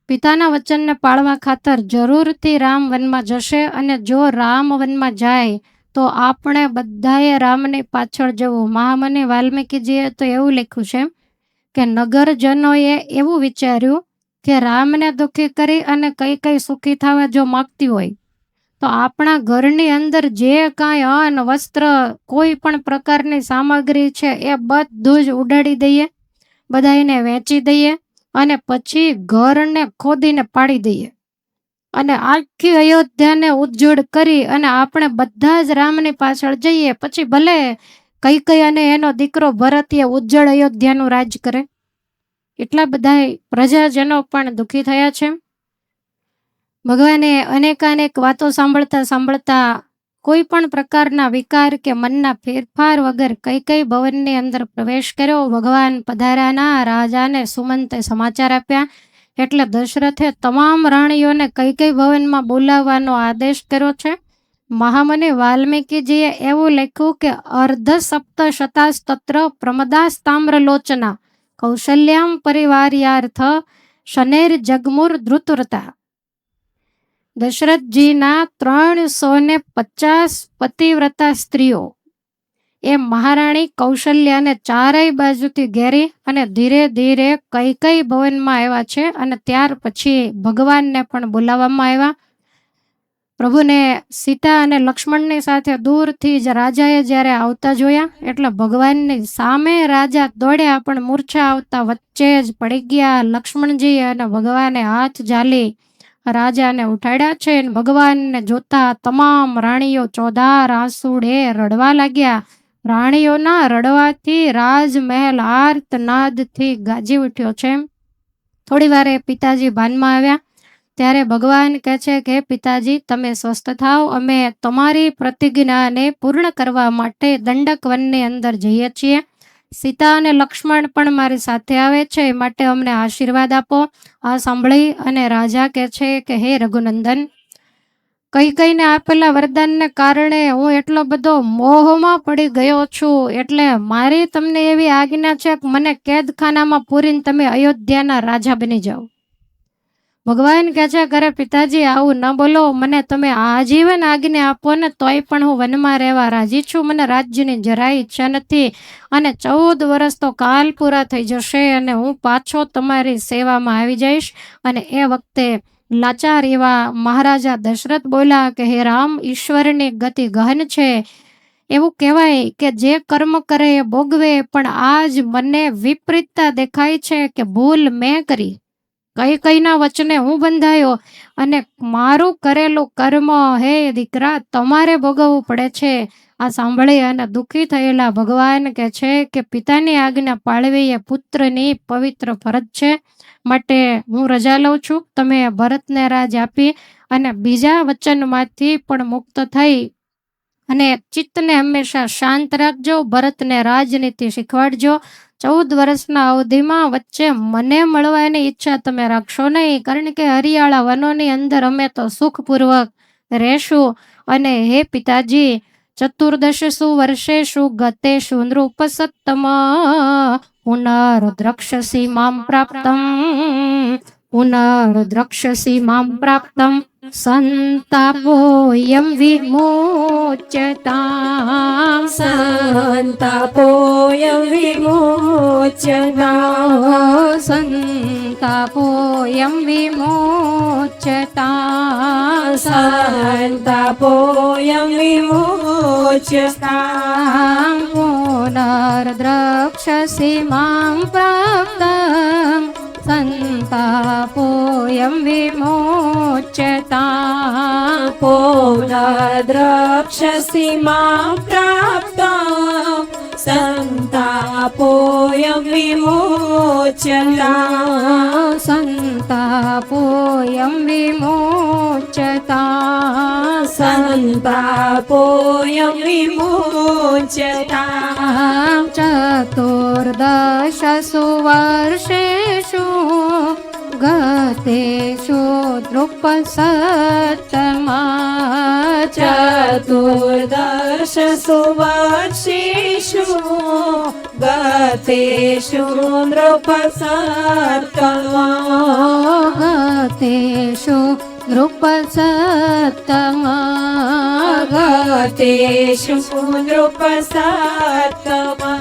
પિતાના વચનને પાળવા ખાતર જરૂરથી રામ વનમાં જશે. અને જો રામ વનમાં જાય તો આપણે બધાએ રામની પાછળ જવું. મહામુનિ વાલ્મીકીજીએ તો એવું લખ્યું છે કે નગરજનોએ એવું વિચાર્યું કે રામને દુઃખી કરી અને કઈ સુખી થવા જો માગતી હોય તો આપણા ઘરની અંદર જે કાંઈ અન્ન, વસ્ત્ર, કોઈ પણ પ્રકારની સામગ્રી છે એ બધું જ ઉડાડી દઈએ, બધાને વેચી દઈએ અને પછી ઘરને ખોદીને પાડી દઈએ અને આખી અયોધ્યાને ઉજ્જડ કરી અને આપણે બધા જ રામની પાછળ જઈએ. પછી ભલે કૈકેયી અને એનો દીકરો ભરત એ ઉજ્જડ અયોધ્યાનું રાજ કરે. એટલા બધા પ્રજાજનો પણ દુઃખી થયા છે. ભગવાને અનેકાનેક વાતો સાંભળતા સાંભળતા કોઈ પણ પ્રકારના વિકાર કે મનના ફેરફાર વગર કૈકેયી ભવનની અંદર પ્રવેશ કર્યો. ભગવાન પધાર્યાના રાજાને સુમંતે સમાચાર આપ્યા એટલે દશરથે તમામ રાણીઓને કૈકેયી ભવનમાં બોલાવવાનો આદેશ કર્યો છે. મહામુનિ વાલ્મીકીજીએ એવું લખ્યું કે અર્ધ સપ્ત શતાસ્તત્ર પ્રમદાસ્તામ્રલોચના કૌશલ્યામ પરિવાર્યાર્થ શનેર જગમુર ધૃતવ્રતા. દશરથજીના 350 પતિવ્રતા સ્ત્રીઓ એ મહારાણી કૌશલ્યાને ચારેય બાજુથી ઘેરી અને ધીરે ધીરે કૈકેયી ભવનમાં આવ્યા છે. અને ત્યાર પછી ભગવાનને પણ બોલાવવામાં આવ્યા. પ્રભુને સીતા અને લક્ષ્મણની સાથે દૂરથી જ રાજાએ જ્યારે આવતા જોયા એટલે ભગવાનની સામે રાજા દોડ્યા, પણ મૂર્છા આવતા વચ્ચે જ પડી ગયા. લક્ષ્મણજી અને ભગવાને હાથ ઝાલી રાજાને ઉઠાડ્યા છે. ભગવાનને જોતા તમામ રાણીઓ ચોધાર આંસુડે રડવા લાગ્યા. રાણીઓના રડવાથી રાજમહેલ આર્તનાદથી ગાજી ઉઠ્યો છે. થોડી વારે પિતાજી ભાનમાં આવ્યા ત્યારે ભગવાન કહે છે કે પિતાજી, તમે સ્વસ્થ થાઓ. અમે તમારી પ્રતિજ્ઞાને પૂર્ણ કરવા માટે દંડક વનની અંદર જઈએ છીએ. સીતા અને લક્ષ્મણ પણ મારી સાથે આવે છે, માટે અમને આશીર્વાદ આપો. આ સાંભળી અને રાજા કહે છે કે હે રઘુનંદન, કૈકેયીને આપેલા વરદાનને કારણે હું એટલો બધો મોહમાં પડી ગયો છું. એટલે મારી તમને એવી આજ્ઞા છે કે મને કેદખાનામાં પૂરીને તમે અયોધ્યાના રાજા બની જાઓ. ભગવાન કહે છે કરે પિતાજી, આવું ન બોલો. મને તમે આજીવન આજ્ઞા આપો ને તોય પણ હું વનમાં રહેવા રાજી છું. મને રાજ્યની જરાય ઈચ્છા નથી. અને 14 વર્ષ તો કાલ પૂરા થઈ જશે અને હું પાછો તમારી સેવામાં આવી જઈશ. અને એ વખતે લાચાર એવા મહારાજા દશરથ બોલ્યા કે હે રામ, ઈશ્વરની ગતિ ગહન છે. એવું કહેવાય કે જે કર્મ કરે એ ભોગવે, પણ આજ મને વિપરીતતા દેખાય છે કે ભૂલ મેં કરી. કઈકઈના વચને હું બંધાયો અને મારું કરેલું કર્મ હે દીકરા તમારે ભોગવવું પડે છે. આ સાંભળી અને દુઃખી થયેલા ભગવાન કહે છે કે પિતાની આજ્ઞા પાળવી એ પુત્રની પવિત્ર ફરજ છે. માટે હું રજા લઉં છું. તમે ભરતને રાજ આપી અને બીજા વચનમાંથી પણ મુક્ત થઈ અને ચિત્તને હંમેશા શાંત રાખજો. ભરતને રાજનીતિ શીખવાડજો. 14 વર્ષના અવધિમાં વચ્ચે મને મળવાની ઈચ્છા તમે રાખશો નહીં, કારણ કે હરિયાળા વનોની અંદર અમે તો સુખપૂર્વક રહેશું. અને હે પિતાજી, 14 વર્ષેષુ ગતેષુ નૃપસત્તમ પુનર્દ્રક્ષ્યસી મામ પ્રાપ્તમ પુનર્દ્રક્ષ્યસી મામ પ્રાપ્તમ સંતાપોયમ વિમોચ્યતામ સંતાપોયમ વિમોચ્યતામ સંતાપોયમ વિમોચ્યતામ સંતાપોયમ વિમોચ્યતામ પુનર્દ્રક્ષ્યસી મામ પ્રાપ્તમ સંતાપોયમ વિમોચ્યતામ પુનર્દ્રક્ષ્યસી માં પ્રાપ્તમ સંતાપોયમ વિમોચ્યતામ સંતાપોયમ વિમોચ્યતામ સંતાપોયમ વિમોચ્યતામ ચતુર્દશસુ વર્ષેષુ ગતેષુ દ્રુપસત્તમા ચતુર્દશસુ વર્ષેષુ ગતેષુ નૃપસત્તમા ગતેષુ નૃપસત્તમા ગતેષુ નૃપસત્તમા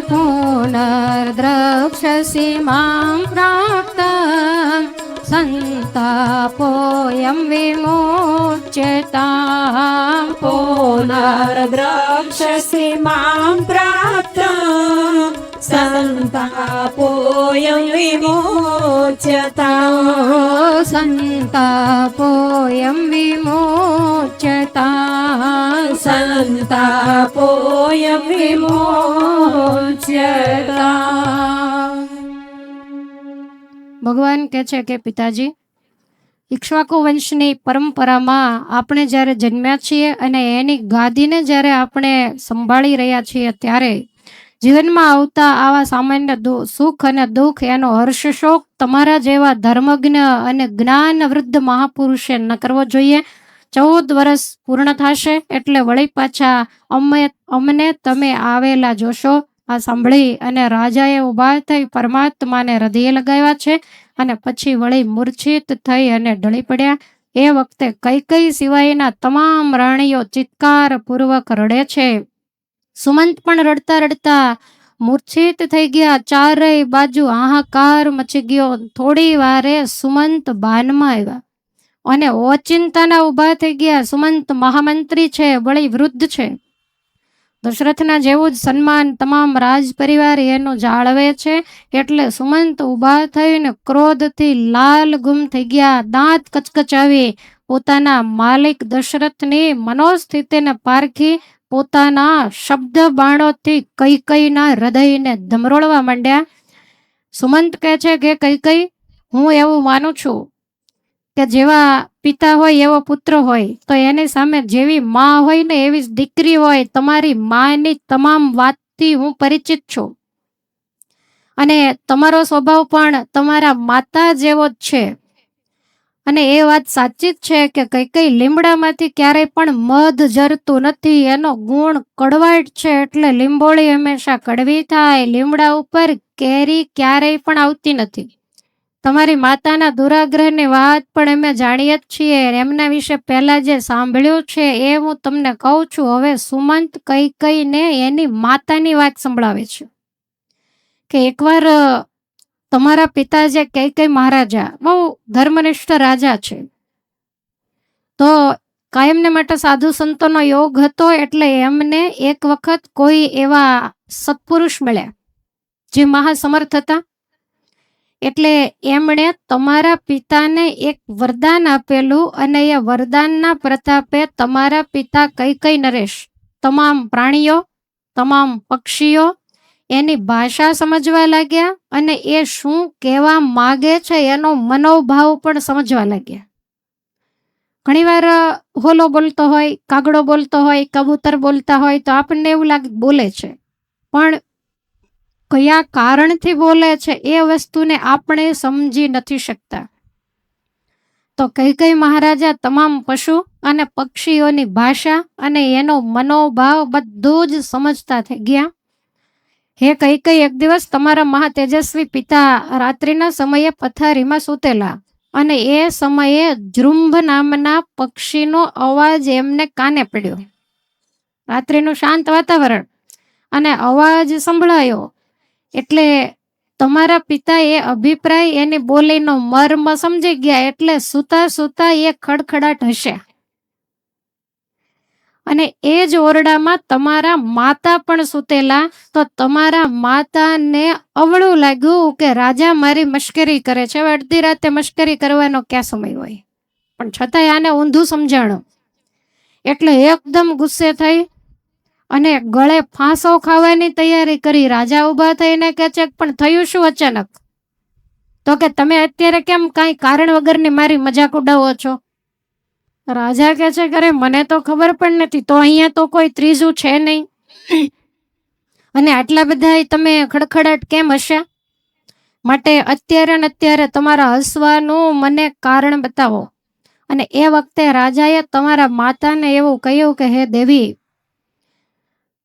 પુનર્દ્રક્ષ્યસી મામ પ્રાપ્તમ સંતાપોયમ વિમોચ્યતામ પુનર્દ્રક્ષ્યસી માં પ્રાપ્તમ સંતાપોયમ વિમોચ્યતામ સંતાપોયમ વિમોચ્યતામ સંતાપોયમ વિમોચ્યતામ. ભગવાન કહે છે કે પિતાજી, ઇક્ષ્વાકુ વંશની પરંપરામાં આપણે જ્યારે જન્મ્યા છીએ અને એની ગાદીને જ્યારે આપણે સંભાળી રહ્યા છીએ, ત્યારે જીવનમાં આવતા આવા સામાન્ય સુખ અને દુઃખ એનો હર્ષશોક તમારા જેવા ધર્મજ્ઞ અને જ્ઞાન વૃદ્ધ મહાપુરુષે ન કરવો જોઈએ. 14 વર્ષ પૂર્ણ થશે એટલે વળી પાછા અમને તમે આવેલા જોશો. આ સાંભળી અને રાજાએ ઊભા થઈ પરમાત્માને હૃદયે લગાવ્યા છે અને પછી વળી મૂર્છિત થઈ અને ઢળી પડ્યા. એ વખતે કઈ સિવાયના તમામ રાણીઓ ચિત્કાર પૂર્વક રડે છે. સુમંત પણ રડતા રડતા મૂર્છિત થઈ ગયા. ચારેય બાજુ હાહાકાર મચી ગયો. થોડી વારે સુમંત ભાનમાં આવ્યા અને ઓચિંતાના ઊભા થઈ ગયા. સુમંત મહામંત્રી છે, વળી વૃદ્ધ છે. દશરથના જેવું જ સન્માન તમામ રાજ પરિવાર એનું જાળવે છે. એટલે સુમંત ઊભા થઈને ક્રોધથી લાલ ગુમ થઈ ગયા. દાંત કચકચાવી પોતાના માલિક દશરથની મનોસ્થિતિને પારખી પોતાના શબ્દ બાણોથી કઈકઈના હૃદયને ધમરોળવા માંડ્યા. સુમંત કહે છે કે કઈકઈ, હું એવું માનું છું કે જેવા પિતા હોય એવો પુત્ર હોય, તો એની સામે જેવી માં હોય ને એવી જ દીકરી હોય. તમારી માની તમામ વાતથી હું પરિચિત છું અને તમારો સ્વભાવ પણ તમારા માતા જેવો જ છે. અને એ વાત સાચી જ છે કે કઈ લીમડામાંથી ક્યારેય પણ મધ જરતું નથી. એનો ગુણ કડવાટ છે, એટલે લીંબોળી હંમેશા કડવી થાય. લીમડા ઉપર કેરી ક્યારેય પણ આવતી નથી. તમારી માતાના દુરાગ્રહની વાત પણ અમે જાણીએ જ છીએ. એમના વિશે પહેલા જે સાંભળ્યું છે એ હું તમને કહું છું. હવે સુમંત કઈને એની માતાની વાત સંભળાવે છે કે એકવાર તમારા પિતા જે કઈ મહારાજા બહુ ધર્મનિષ્ઠ રાજા છે, તો કાયમને માટે સાધુ સંતોનો યોગ હતો. એટલે એમને એક વખત કોઈ એવા સત્પુરુષ મળ્યા જે મહાસમર્થ હતા. એટલે એમણે તમારા પિતાને એક વરદાન આપેલું અને એ વરદાનના પ્રતાપે તમારા પિતા કઈ નરેશ તમામ પ્રાણીઓ, તમામ પક્ષીઓ એની ભાષા સમજવા લાગ્યા અને એ શું કહેવા માગે છે એનો મનોભાવ પણ સમજવા લાગ્યા. ઘણીવાર હોલો બોલતો હોય, કાગડો બોલતો હોય, કબૂતર બોલતા હોય તો આપણને એવું લાગે બોલે છે, પણ કયા કારણથી બોલે છે એ વસ્તુને આપણે સમજી નથી શકતા. તો કઈ મહારાજા તમામ પશુ અને પક્ષીઓની ભાષા અને એનો મનોભાવ બધું જ સમજતા થઈ ગયા. હે કઈ એક દિવસ તમારા મહાતેજસ્વી પિતા રાત્રિના સમયે પથારીમાં સૂતેલા અને એ સમયે જૃંભ નામના પક્ષીનો અવાજ એમને કાને પડ્યો. રાત્રિનું શાંત વાતાવરણ અને અવાજ સંભળાયો એટલે તમારા પિતા એ અભિપ્રાય એની બોલીનો મર્મ સમજી ગયા. એટલે સૂતા સૂતા એ ખડખડાટ હસ્યા અને એ જ ઓરડામાં તમારા માતા પણ સૂતેલા. તો તમારા માતાને અવળું લાગ્યું કે રાજા મારી મશ્કરી કરે છે. હવે અડધી રાતે મશ્કરી કરવાનો ક્યાં સમય હોય, પણ છતાંય આને ઊંધું સમજાણું એટલે એકદમ ગુસ્સે થઈ અને ગળે ફાંસો ખાવાની તૈયારી કરી. રાજા ઊભા થઈને કહે છે પણ થયું શું અચાનક? તો કે તમે અત્યારે કેમ કાંઈ કારણ વગરની મારી મજાક ઉડાવો છો? રાજા કહે છે કે મને તો ખબર પણ નથી, તો અહીંયા તો કોઈ ત્રીજું છે નહીં અને આટલા બધા તમે ખડખડાટ કેમ હસ્યા? માટે અત્યારે ને અત્યારે તમારા હસવાનું મને કારણ બતાવો. અને એ વખતે રાજાએ તમારા માતાને એવું કહ્યું કે હે દેવી,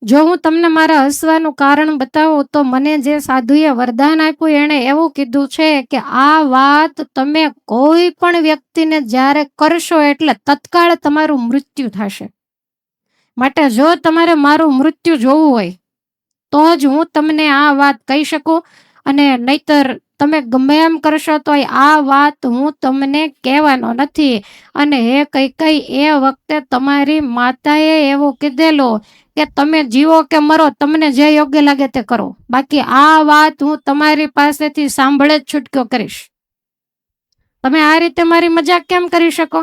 જો હું તમને મારા હસવાનું કારણ બતાવું તો મને જે સાધુએ વરદાન આપ્યું એણે એવું કીધું છે કે આ વાત તમે કોઈ પણ વ્યક્તિને જ્યારે કરશો એટલે તત્કાળ તમારું મૃત્યુ થશે. માટે જો તમારે મારું મૃત્યુ જોવું હોય તો જ હું તમને આ વાત કહી શકું, અને નહીતર તમે ગમે એમ કરશો તો આ વાત હું તમને કહેવાનો નથી. અને હે કઈ એ વખતે તમારી માતાએ એવું કીધેલું કે તમે જીવો કે મરો, તમને જે યોગ્ય લાગે તે કરો, બાકી આ વાત હું તમારી પાસેથી સાંભળે જ છૂટક્યો કરીશ. તમે આ રીતે મારી મજાક કેમ કરી શકો?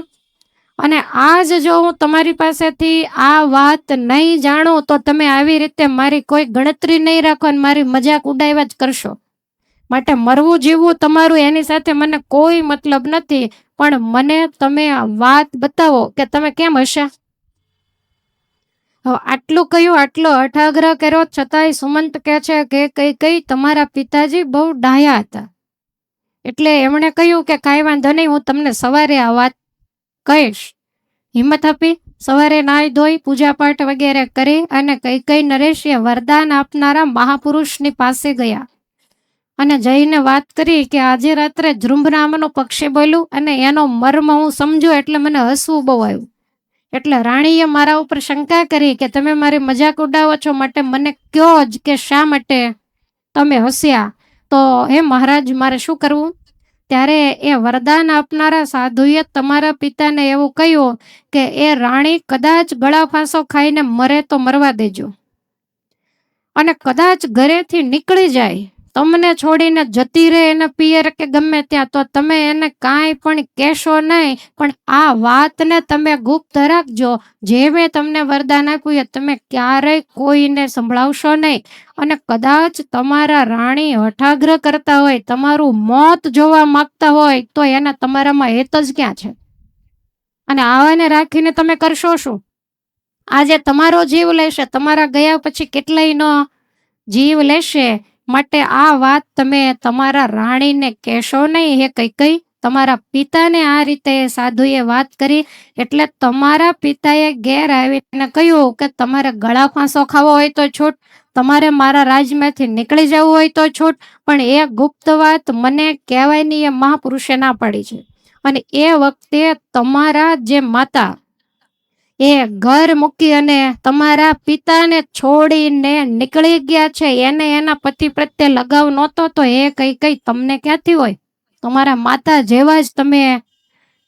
અને આજ જો હું તમારી પાસેથી આ વાત નહીં જાણું તો તમે આવી રીતે મારી કોઈ ગણતરી નહીં રાખો અને મારી મજાક ઉડાવ્યા જ કરશો. માટે મરવું જીવવું તમારું એની સાથે મને કોઈ મતલબ નથી, પણ મને તમે વાત બતાવો કે તમે કેમ હસ્યા? હવે આટલું કહ્યું, આટલો અઠાગ્રહ કર્યો છતાંય સુમંત કહે છે કે કઈ તમારા પિતાજી બહુ ડાહ્યા હતા. એટલે એમણે કહ્યું કે કાંઈ વાંધો નહીં, હું તમને સવારે આ વાત કહીશ. હિંમત આપી સવારે નાહી ધોઈ પૂજાપાઠ વગેરે કરી અને કઈ નરેશે વરદાન આપનારા મહાપુરુષની પાસે ગયા અને જઈને વાત કરી કે આજે રાત્રે જૃંભ નામનું પક્ષી બોલ્યું અને એનો મર્મ હું સમજ્યો એટલે મને હસવું બહુ આવ્યું. એટલે રાણીએ મારા ઉપર શંકા કરી કે તમે મારી મજાક ઉડાવો છો, માટે મને કહો જ કે શા માટે તમે હસ્યા? તો હે મહારાજ, મારે શું કરવું? ત્યારે એ વરદાન આપનારા સાધુએ તમારા પિતાને એવું કહ્યું કે એ રાણી કદાચ ગળા ફાંસો ખાઈને મરે તો મરવા દેજો, અને કદાચ ઘરેથી નીકળી જાય, તમને છોડીને જતી રહે એને પિયર કે ગમે ત્યાં, તો તમે એને કાંઈ પણ કહેશો નહીં, પણ આ વાતને તમે ગુપ્ત રાખજો. જે મેં તમને વરદાન આપ્યું એ તમે ક્યારેય કોઈને સંભળાવશો નહીં. અને કદાચ તમારા રાણી હઠાગ્રહ કરતા હોય, તમારું મોત જોવા માંગતા હોય, તો એને તમારામાં હેત જ ક્યાં છે? અને આવાને રાખીને તમે કરશો શું? આજે તમારો જીવ લેશે, તમારા ગયા પછી કેટલાયનો જીવ લેશે. માટે આ વાત તમે તમારા રાણીને કહેશો નહીં. હે કઈ તમારા પિતાને આ રીતે સાધુએ વાત કરી એટલે તમારા પિતાએ ઘેર આવીને કહ્યું કે તમારે ગળા ફાંસો ખાવો હોય તો છૂટ, તમારે મારા રાજમાંથી નીકળી જવું હોય તો છૂટ, પણ એ ગુપ્ત વાત મને કહેવાયની એ મહાપુરુષે ના પાડી છે. અને એ વખતે તમારા જે માતા એ ઘર મૂકી અને તમારા પિતાને છોડીને નીકળી ગયા છે, એને એના પતિ પ્રત્યે લગાવ નહોતો, તો એ કઈ તમને ક્યાંથી હોય? તમારા માતા જેવા જ તમે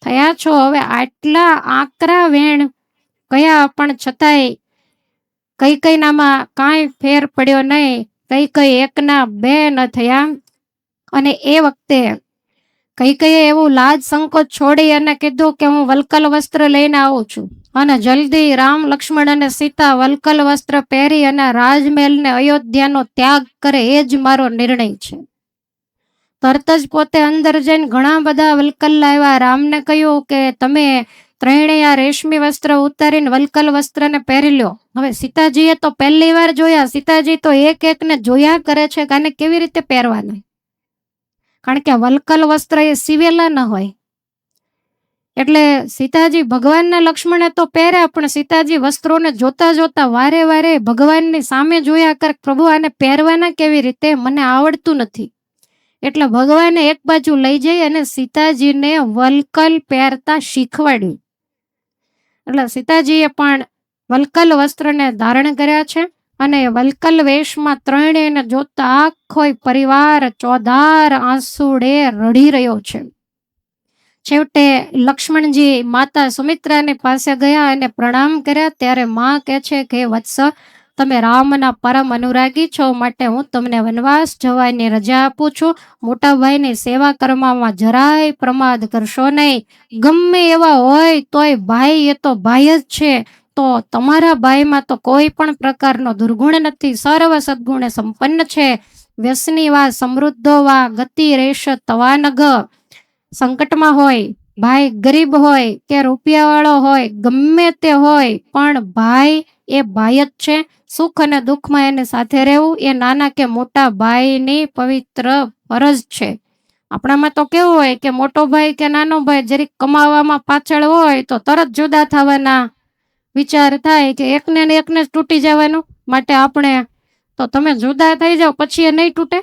થયા છો. હવે આટલા આકરા વેણ કયા પણ છતાંય કઈ નામાં કાંઈ ફેર પડ્યો નહીં. કઈ એકના બે ન થયા. અને એ વખતે કૈકેયીએ એવું લાજ સંકોચ છોડી અને કીધું કે હું વલ્કલ વસ્ત્ર લઈને આવું છું, અને જલ્દી રામ, લક્ષ્મણ અને સીતા વલ્કલ વસ્ત્ર પહેરી અને રાજમહેલને અયોધ્યાનો ત્યાગ કરે એ જ મારો નિર્ણય છે. તરત જ પોતે અંદર જઈને ઘણા બધા વલ્કલ લાવ્યા. રામને કહ્યું કે તમે ત્રણેય આ રેશમી વસ્ત્ર ઉતારીને વલ્કલ વસ્ત્રને પહેરી લ્યો. હવે સીતાજીએ તો પહેલી વાર જોયા. સીતાજી તો એક એકને જોયા કરે છે કે આને કેવી રીતે પહેરવાના, કારણ કે વલ્કલ વસ્ત્ર એ સીવેલા ન હોય. એટલે સીતાજી ભગવાનના લક્ષ્મણે તો પહેર્યા, પણ સીતાજી વસ્ત્રોને જોતા જોતા વારે વારે ભગવાનની સામે જોયા કર, પ્રભુ આને પહેરવાના કેવી રીતે, મને આવડતું નથી. એટલે ભગવાને એક બાજુ લઈ જઈ અને સીતાજીને વલ્કલ પહેરતા શીખવાડ્યું. એટલે સીતાજીએ પણ વલ્કલ વસ્ત્રને ધારણ કર્યા છે, અને વલ્કલ વેશમાં ત્રણેયને જોતા આખો પરિવાર ચોધાર આંસુડે રડી રહ્યો છે. છેવટે લક્ષ્મણજી માતા સુમિત્રાની પાસે ગયા અને પ્રણામ કર્યા. ત્યારે માં કહે છે કે વત્સ, તમે રામના પરમ અનુરાગી છો, માટે હું તમને વનવાસ જવાની રજા આપું છું. મોટા ભાઈની સેવા કરવામાં જરાય પ્રમાદ કરશો નહીં. ગમે એવા હોય તોય ભાઈ એ તો ભાઈ જ છે. તો તમારા ભાઈમાં તો કોઈ પણ પ્રકારનો દુર્ગુણ નથી, સર્વ સદગુણે સંપન્ન છે. વ્યસની વા સમૃદ્ધો વા ગતિ રેશ તવાનગ. સંકટમાં હોય, ભાઈ ગરીબ હોય કે રૂપિયાવાળો હોય, ગમે તે હોય, પણ ભાઈ એ ભાઈ જ છે. સુખ અને દુઃખમાં એની સાથે રહેવું એ નાના કે મોટા ભાઈની પવિત્ર ફરજ છે. આપણામાં તો કેવું હોય કે મોટો ભાઈ કે નાનો ભાઈ જરીક કમાવામાં પાછળ હોય તો તરત જુદા થવાના વિચાર થાય કે એકને ને એકને જ તૂટી જવાનું. માટે આપણે તો તમે જુદા થઈ જાઓ પછી એ નહીં તૂટે,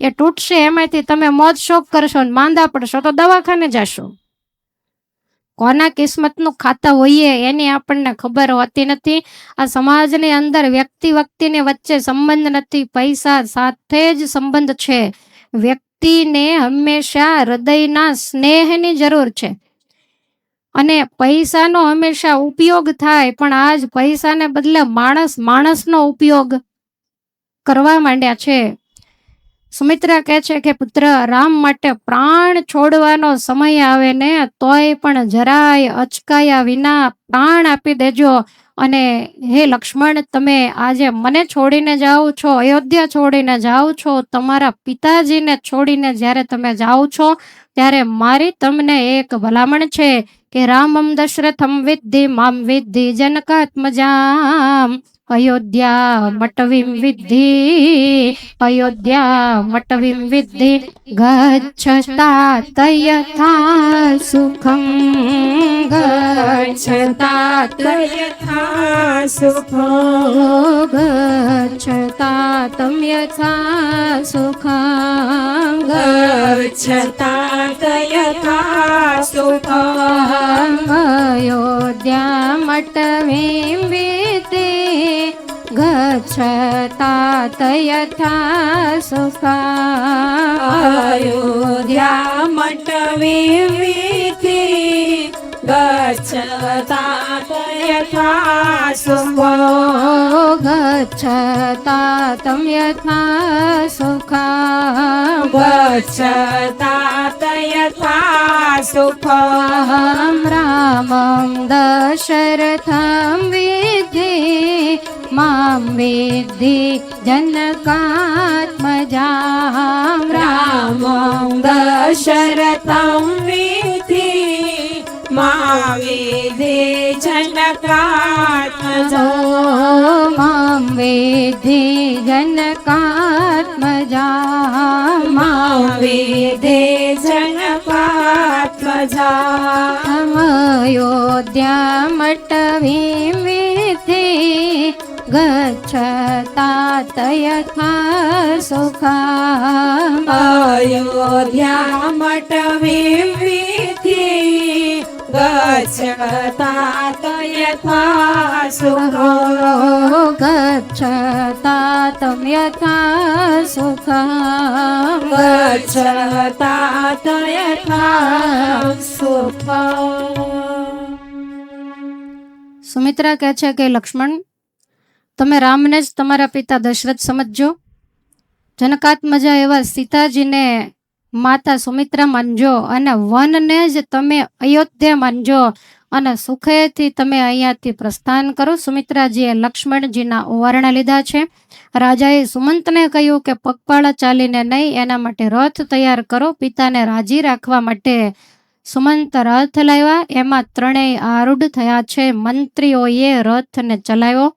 એ તૂટશે. એમાંથી તમે મોજ શોખ કરશો ને માંદા પડશો તો દવાખાને જશો. કોના કિસ્મતનું ખાતા હોઈએ એની આપણને ખબર હોતી નથી. આ સમાજની અંદર વ્યક્તિની વચ્ચે સંબંધ નથી, પૈસા સાથે જ સંબંધ છે. વ્યક્તિને હંમેશા હૃદયના સ્નેહની જરૂર છે, અને પૈસાનો હંમેશા ઉપયોગ થાય, પણ આજ પૈસાને બદલે માણસનો ઉપયોગ કરવા માંડ્યા છે. સુમિત્રા કહે છે કે પુત્ર, રામ માટે પ્રાણ છોડવાનો સમય આવે ને તોય પણ જરાય અચકાયા વિના પ્રાણ આપી દેજો. અને હે લક્ષ્મણ, તમે આજે મને છોડીને જાઓ છો, અયોધ્યા છોડીને જાઓ છો, તમારા પિતાજીને છોડીને જ્યારે તમે જાઓ છો ત્યારે મારી તમને એક ભલામણ છે કે રામમ દશરથમ વિદ્ધિ મામ વિદ્ધિ જનકાત્મજામ. અયોધ્યા મટવીમ વિદ્ધિ, અયોધ્યા મટવીમ વિદ્ધિ, ગચ્છતા તયથા સુખમ, ગચ્છતા તયથા સુખો, ગચ્છતા તમ યથા સુખમ, ગચ્છતા તયથા સુખો, અયોધ્યા મટવીમ વિદ્ધિ, ગચ્છતા તયથા સુખમ, અયોધ્યા મટવી વિધિ, ગચ્છતા તયથા સુખો, ગચ્છતા તમ યથા સુખમ, ગચ્છતા તયથા સુખો, રામં દશરથમ વિદ્ધિ મામ વિદ્ધિ જનકાત્મજામ. રામં દશરથં વિધિ મા વિધિ જનકાત્મજો, મામ વિદ્ધિ જનકાત્મજામ. મા વિધિ જનકાત્મજા, અયોધ્યા મટવીમ વિદ્ધિ, ગચ્છતા તયથા સુખમ, અયોધ્યા મટવી વિધિ, ગચ્છતા તયથા સુખો, ગચ્છતા તમ યથા સુખમ, ગચ્છતા તયથા સુખો. સુમિત્રા કહે છે કે લક્ષ્મણ, તમે રામને જ તમારા પિતા દશરથ સમજજો. જનકાત્મજા એવા સીતાજીને માતા સુમિત્રા માનજો અને વનને જ તમે અયોધ્યા માનજો અને સુખેથી તમે અહીંયાથી પ્રસ્થાન કરો. સુમિત્રાજીએ લક્ષ્મણજીના વર્ણ લીધા છે. રાજાએ સુમંતને કહ્યું કે પગપાળા ચાલીને નહીં, એના માટે રથ તૈયાર કરો. પિતાને રાજી રાખવા માટે સુમંત રથ લાવ્યા. એમાં ત્રણેય આરૂઢ થયા છે. મંત્રીઓએ રથને ચલાવ્યો.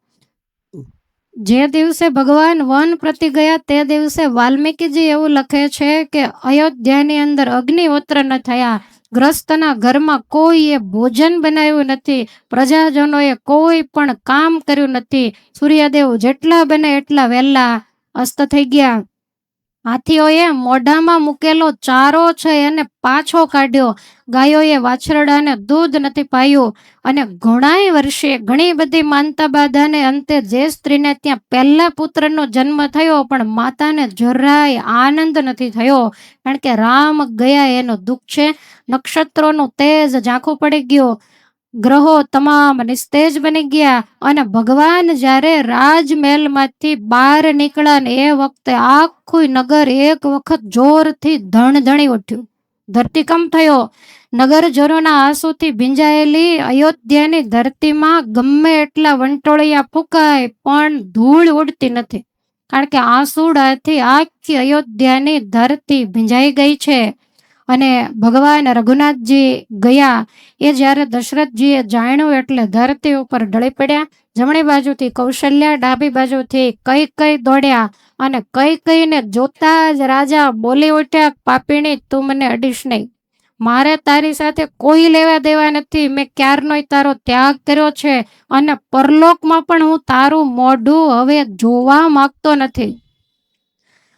જે દિવસે ભગવાન વન પ્રતિ ગયા તે દિવસે વાલ્મીકીજી એવું લખે છે કે અયોધ્યાની અંદર અગ્નિહોત્ર ન થયા, ગ્રસ્તના ઘરમાં કોઈએ ભોજન બનાવ્યું નથી, પ્રજાજનોએ કોઈ પણ કામ કર્યું નથી. સૂર્યદેવ જેટલા બને એટલા વહેલા અસ્ત થઈ ગયા. હાથીઓએ મોઢામાં મૂકેલો ચારો છે એને પાછો કાઢ્યો. ગાયોએ વાછરડાને દૂધ નથી પાયું. અને ઘણાય વર્ષે ઘણી બધી માનતા બાધાને અંતે જે સ્ત્રીને ત્યાં પહેલા પુત્રનો જન્મ થયો પણ માતાને જરાય આનંદ નથી થયો, કારણ કે રામ ગયા એનું દુઃખ છે. નક્ષત્રોનું તેજ ઝાંખું પડી ગયું, ગ્રહો તમામ નિસ્તેજ બની ગયા અને ભગવાન જ્યારે રાજમહેલમાંથી બહાર નીકળ્યા ને એ વખતે આખું નગર એક વખત જોરથી ધણધણી ઉઠ્યું. ધરતીકંપ થયો. નગરજનોના આંસુથી ભીંજાયેલી અયોધ્યાની ધરતીમાં ગમે એટલા વંટોળિયા ફૂંકાય પણ ધૂળ ઉડતી નથી, કારણ કે આંસુડાથી આખી અયોધ્યાની ધરતી ભીંજાઈ ગઈ છે. અને ભગવાન રઘુનાથજી ગયા એ જ્યારે દશરથજીએ જાણ્યું એટલે ધરતી ઉપર ઢળી પડ્યા. જમણી બાજુથી કૌશલ્યા, ડાબી બાજુથી કઈ દોડ્યા અને કઈને જોતા જ રાજા બોલી ઉઠ્યા, પાપીણી તું મને અડીશ નહીં, મારે તારી સાથે કોઈ લેવા દેવા નથી. મેં ક્યારનોય તારો ત્યાગ કર્યો છે અને પરલોકમાં પણ હું તારું મોઢું હવે જોવા માંગતો નથી.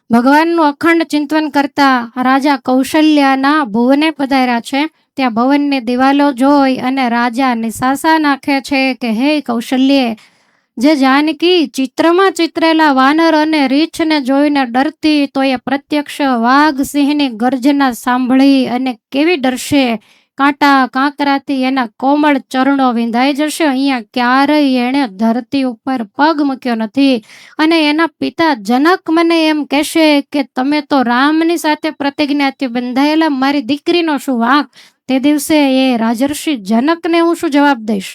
ભગવાનનું અખંડ ચિંતન કરતા રાજા કૌશલ્યાના ભુવને પધાર્યા છે. ત્યાં ભવનની દિવાલો જોઈ અને રાજા નિસાસા નાખે છે કે હે કૌશલ્યે, જે જાનકી ચિત્રમાં ચિતરેલા વાનર અને રીંછને જોઈને ડરતી તો એ પ્રત્યક્ષ વાઘ સિંહની ગર્જના સાંભળી અને કેવી ડરશે. કાંટા કાંકરાથી એના કોમળ ચરણો વિંધાઈ જશે. અહીંયા ક્યારેય એણે ધરતી ઉપર પગ મૂક્યો નથી. અને એના પિતા જનક મને એમ કહેશે કે તમે તો રામની સાથે પ્રતિજ્ઞાથી બંધાયેલા, મારી દીકરીનો શું વાંક? તે દિવસે એ રાજર્ષિ જનકને હું શું જવાબ દઈશ?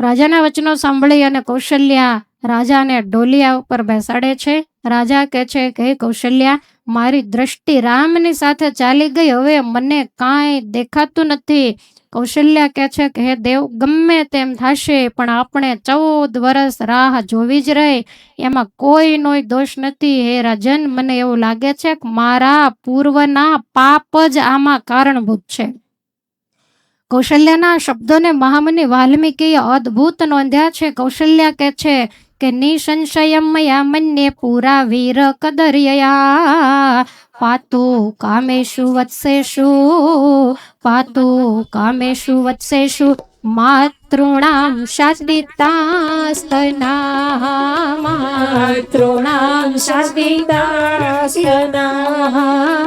રાજાના વચનો સાંભળી અને કૌશલ્યા રાજાને ડોલિયા ઉપર બેસાડે છે. રાજા કહે છે કે હે કૌશલ્યા, મારી દ્રષ્ટિ રામની સાથે ચાલી ગઈ, હવે મને કાંઈ દેખાતું નથી. કૌશલ્યા કહે છે કે હે દેવ, ગમે તેમ થશે પણ આપણે 14 વર્ષ રાહ જોવી જ રહી, એમાં કોઈનો દોષ નથી. હે રાજન, મને એવું લાગે છે કે મારા પૂર્વના પાપ જ આમાં કારણભૂત છે. કૌશલ્યાના શબ્દોને મહામુનિ વાલ્મીકીએ અદ્ભુત નોંધ્યા છે. કૌશલ્યા કહે છે કે નિસંશયમ મયા મન્યે પુરા વીર કદર્યયા પાતુ કામેષુ વત્સેષુ પાતુ કામેષુ વત્સેષુ માતૃણામ શાસ્તિતાસ્તના માતૃણામ શાસ્તિતાસ્તના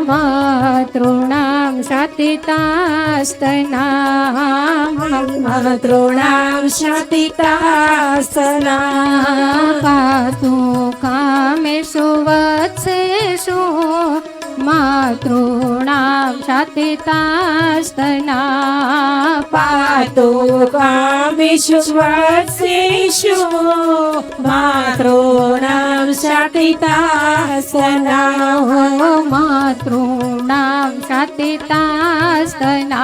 માતૃણામ શાસ્તિતાસ્તના માતૃણામ શાસ્તિતાસ્તના પાતુ કામેષુ વત્સેષુ માતૃણામ શાસ્તિતાસ્તના પાતુ કામેષુ વત્સેષુ માતૃણામ શાસ્તિતાસ્તના માતૃણામ શાસ્તિતાસ્તના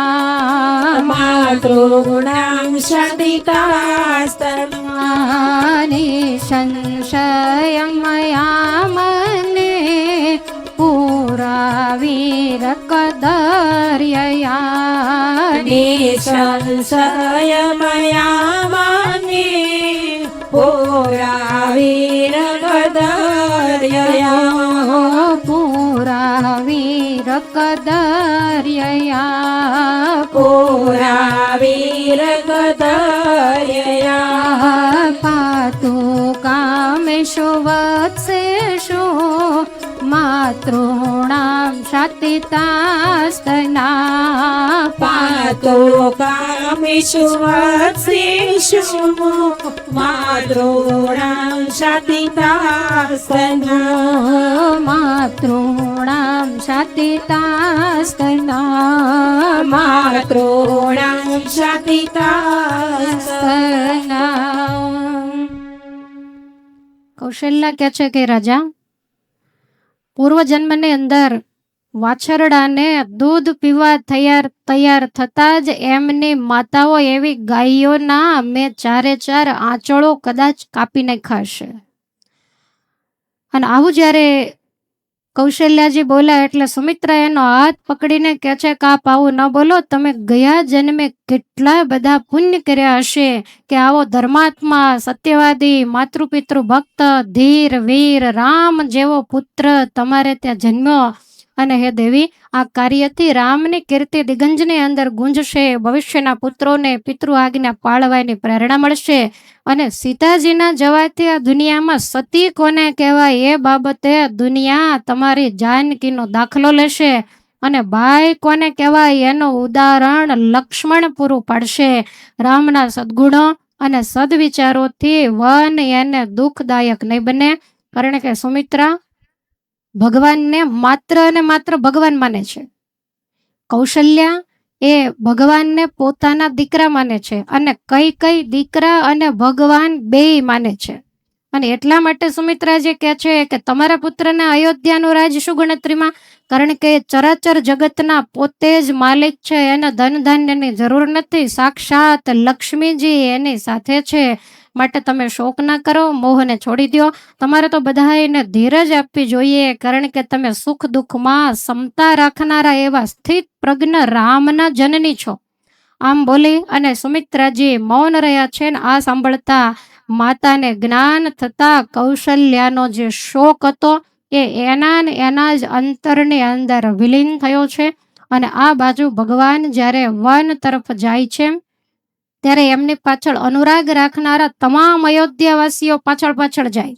માતૃણામ શાસ્તિતાસ્તના નિસંશયમ મયા મને પુરાવીર કદર્યયા નિસંશય મયા મને પુરાવીર કદર્યયા પુરાવીર કદર્યયા પુરાવીર કદર્યયા પાતુ કામેષુ વત્સેષુ માતॄણામ શાતિતાસ્તના પાતો કામેષુ વત્સેષુ માતॄણાં શાતિતાસ્તના માતॄણામ શાતિતાસ્તના માતॄણાં શાતિતાસ્તના. કૌશલ્યા કહે છે કે રાજા, પૂર્વજન્મની અંદર વાછરડાને દૂધ પીવા તૈયાર થતા જ એમની માતાઓ એવી ગાયોના મેં 4 આંચળો કદાચ કાપી નાખ્યા હશે. અને આવું જ્યારે કૌશલ્યાજી બોલ્યા એટલે સુમિત્રા એનો હાથ પકડીને કહે છે કે આપ આવું ન બોલો, તમે ગયા જન્મે કેટલા બધા પુણ્ય કર્યા હશે કે આવો ધર્માત્મા, સત્યવાદી, માતૃપિતૃ ભક્ત, ધીર વીર રામ જેવો પુત્ર તમારે ત્યાં જન્મ્યો. અને હે દેવી, આ કાર્યથી રામની કીર્તિ દિગંજની અંદર ગુંજશે, ભવિષ્યના પુત્રોને પિતૃ આજ્ઞા પાળવાની પ્રેરણા મળશે. અને સીતાજીના જવાથી આ દુનિયામાં સતી કોને કહેવાય એ બાબતે દુનિયા તમારી જાનકીનો દાખલો લેશે. અને ભાઈ કોને કહેવાય એનું ઉદાહરણ લક્ષ્મણ પૂરું પાડશે. રામના સદગુણો અને સદવિચારોથી વન એને દુઃખદાયક નહીં બને. કારણ કે સુમિત્રા ભગવાનને માત્ર અને માત્ર ભગવાન માને છે. કૌશલ્યા એ ભગવાનને પોતાના દીકરા માને છે. અને કઈ દીકરા અને ભગવાન બેય માને છે. અને એટલા માટે સુમિત્રાજી કહે છે કે તમારા પુત્રને અયોધ્યાનું રાજ શું ગણતરીમાં, કારણ કે ચરાચર જગતના પોતે જ માલિક છે. એને ધન ધાન્યની જરૂર નથી. સાક્ષાત લક્ષ્મીજી એની સાથે છે. માટે તમે શોક ના કરો, મોહને છોડી દો. તમારે તો બધાને ધીરજ આપવી જોઈએ, કારણ કે તમે સુખ દુઃખમાં સમતા રાખનારા એવા સ્થિત પ્રજ્ઞ રામના જનની છો. આમ બોલી અને સુમિત્રાજી મૌન રહ્યા છે. ને આ સાંભળતા માતાને જ્ઞાન થતા કૌશલ્યાનો જે શોક હતો એ એના જ અંતરની અંદર વિલીન થયો છે. અને આ બાજુ ભગવાન જ્યારે વન તરફ જાય છે ત્યારે એમની પાછળ અનુરાગ રાખનારા તમામ અયોધ્યાવાસીઓ પાછળ જાય.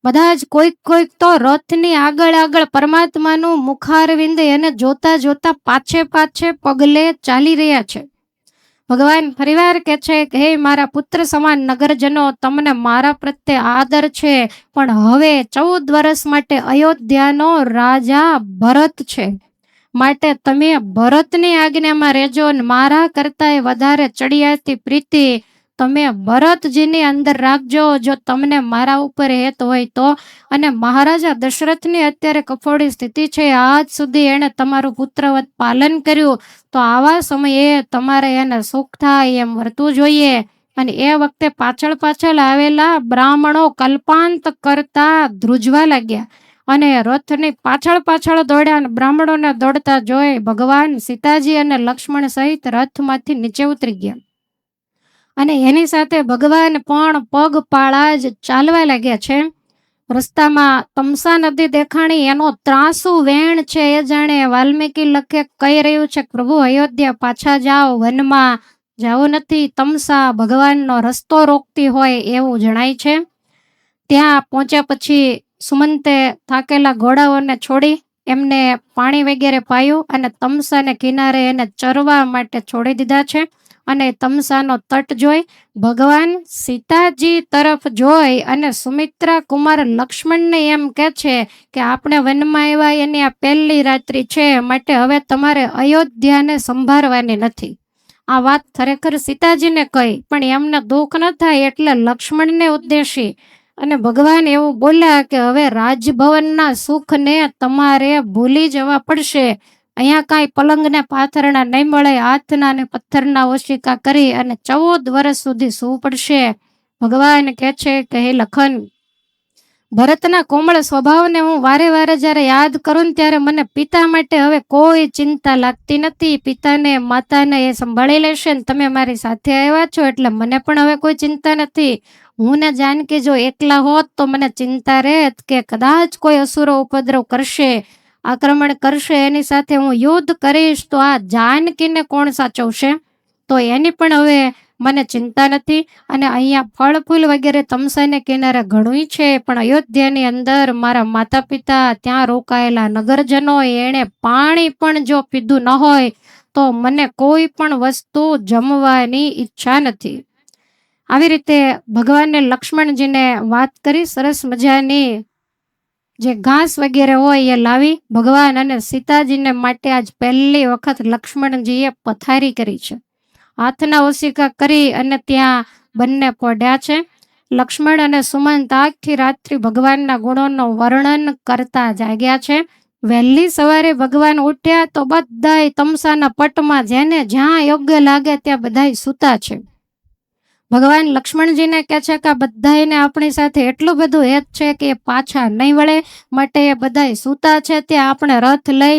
બધા જ કોઈક તો રથની આગળ પરમાત્માનું મુખારવિંદ એને જોતા પાછે પગલે ચાલી રહ્યા છે. ભગવાન ફરીવાર કહે છે કે હે મારા પુત્ર સમાન નગરજનો, તમને મારા પ્રત્યે આદર છે, પણ હવે 14 વર્ષ માટે અયોધ્યાનો રાજા ભરત છે. માટે તમે ભરતની આજ્ઞામાં રહેજો. મારા કરતા વધારે ચડિયાતી પ્રીતિ તમે ભરતજીની અંદર રાખજો, જો તમને મારા ઉપર હેત હોય તો. અને મહારાજા દશરથની અત્યારે કફોડી સ્થિતિ છે. આજ સુધી એણે તમારું પુત્રવત પાલન કર્યું, તો આવા સમયે તમારે એને સુખ થાય એમ વર્તવું જોઈએ. અને એ વખતે પાછળ આવેલા બ્રાહ્મણો કલ્પાંત કરતા ધ્રુજવા લાગ્યા અને રથની પાછળ દોડ્યા. અને બ્રાહ્મણોને દોડતા જોઈ ભગવાન સીતાજી અને લક્ષ્મણ સહિત રથમાંથી નીચે ઉતરી ગયા. અને એની સાથે ભગવાન પણ પગપાળા જ ચાલવા લાગ્યા છે. રસ્તામાં તમસા નદી દેખાણી. એનો ત્રાસુ વેણ છે એ જાણે વાલ્મીકી લખે કહી રહ્યું છે, પ્રભુ અયોધ્યા પાછા જાઓ, વનમાં જવું નથી. તમસા ભગવાનનો રસ્તો રોકતી હોય એવું જણાય છે. ત્યાં પહોંચ્યા પછી સુમંતે થાકેલા ઘોડાઓને છોડી એમને પાણી વગેરે પાયું અને તમસાને કિનારે એને ચરવા માટે છોડી દીધા છે. અને તમસાનો તટ જોઈ ભગવાન સીતાજી તરફ જોઈ અને સુમિત્રા કુમાર લક્ષ્મણને એમ કહે છે કે આપણે વનમાં આવ્યા એની આ પહેલી રાત્રિ છે, માટે હવે તમારે અયોધ્યાને સંભાળવાની નથી. આ વાત ખરેખર સીતાજીને કહી, પણ એમને દુઃખ ન થાય એટલે લક્ષ્મણને ઉદ્દેશી અને ભગવાન એવું બોલ્યા કે હવે રાજભવનના સુખને તમારે ભૂલી જવા પડશે. અહીંયા કાંઈ પલંગને પાથરણા નહીં મળે. હાથના અને પથ્થરના ઓશિકા કરી અને 14 વર્ષ સુધી સૂવું પડશે. ભગવાન કહે છે કે હે લખન, ભરતના કોમળ સ્વભાવને હું વારે જ્યારે યાદ કરું ત્યારે મને પિતા માટે હવે કોઈ ચિંતા લાગતી નથી. પિતાને માતાને એ સંભાળી લેશે ને તમે મારી સાથે આવ્યા છો એટલે મને પણ હવે કોઈ ચિંતા નથી. હું ને જાનકી જો એકલા હોત તો મને ચિંતા રહેત કે કદાચ કોઈ અસુરો ઉપદ્રવ કરશે, આક્રમણ કરશે, એની સાથે હું યુદ્ધ કરીશ તો આ જાનકીને કોણ સાચવશે. તો એની પણ હવે મને ચિંતા નથી. અને અહીંયા ફળ ફૂલ વગેરે તમસાને કિનારે ઘણુંય છે, પણ અયોધ્યાની અંદર મારા માતા પિતા, ત્યાં રોકાયેલા નગરજનો, એણે પાણી પણ જો પીધું ન હોય તો મને કોઈ પણ વસ્તુ જમવાની ઈચ્છા નથી. આવી રીતે ભગવાને લક્ષ્મણજીને વાત કરી. સરસ મજાની જે ઘાસ વગેરે હોય એ લાવી ભગવાન અને સીતાજીને માટે આજ પહેલી વખત લક્ષ્મણજીએ પથારી કરી છે. હાથના ઓશિકા કરી અને ત્યાં બંને પડ્યા છે. લક્ષ્મણ અને સુમંત આખી રાત્રિ ભગવાનના ગુણોનું વર્ણન કરતા જાગ્યા છે. વહેલી સવારે ભગવાન ઉઠ્યા તો બધાય તમસાના પટમાં જેને જ્યાં યોગ્ય લાગે ત્યાં બધાય સૂતા છે. ભગવાન લક્ષ્મણજીને કહે છે કે આ બધાયને આપણી સાથે એટલું બધું હેત છે કે એ પાછા નહીં વળે, માટે એ બધાય સૂતા છે ત્યાં આપણે રથ લઈ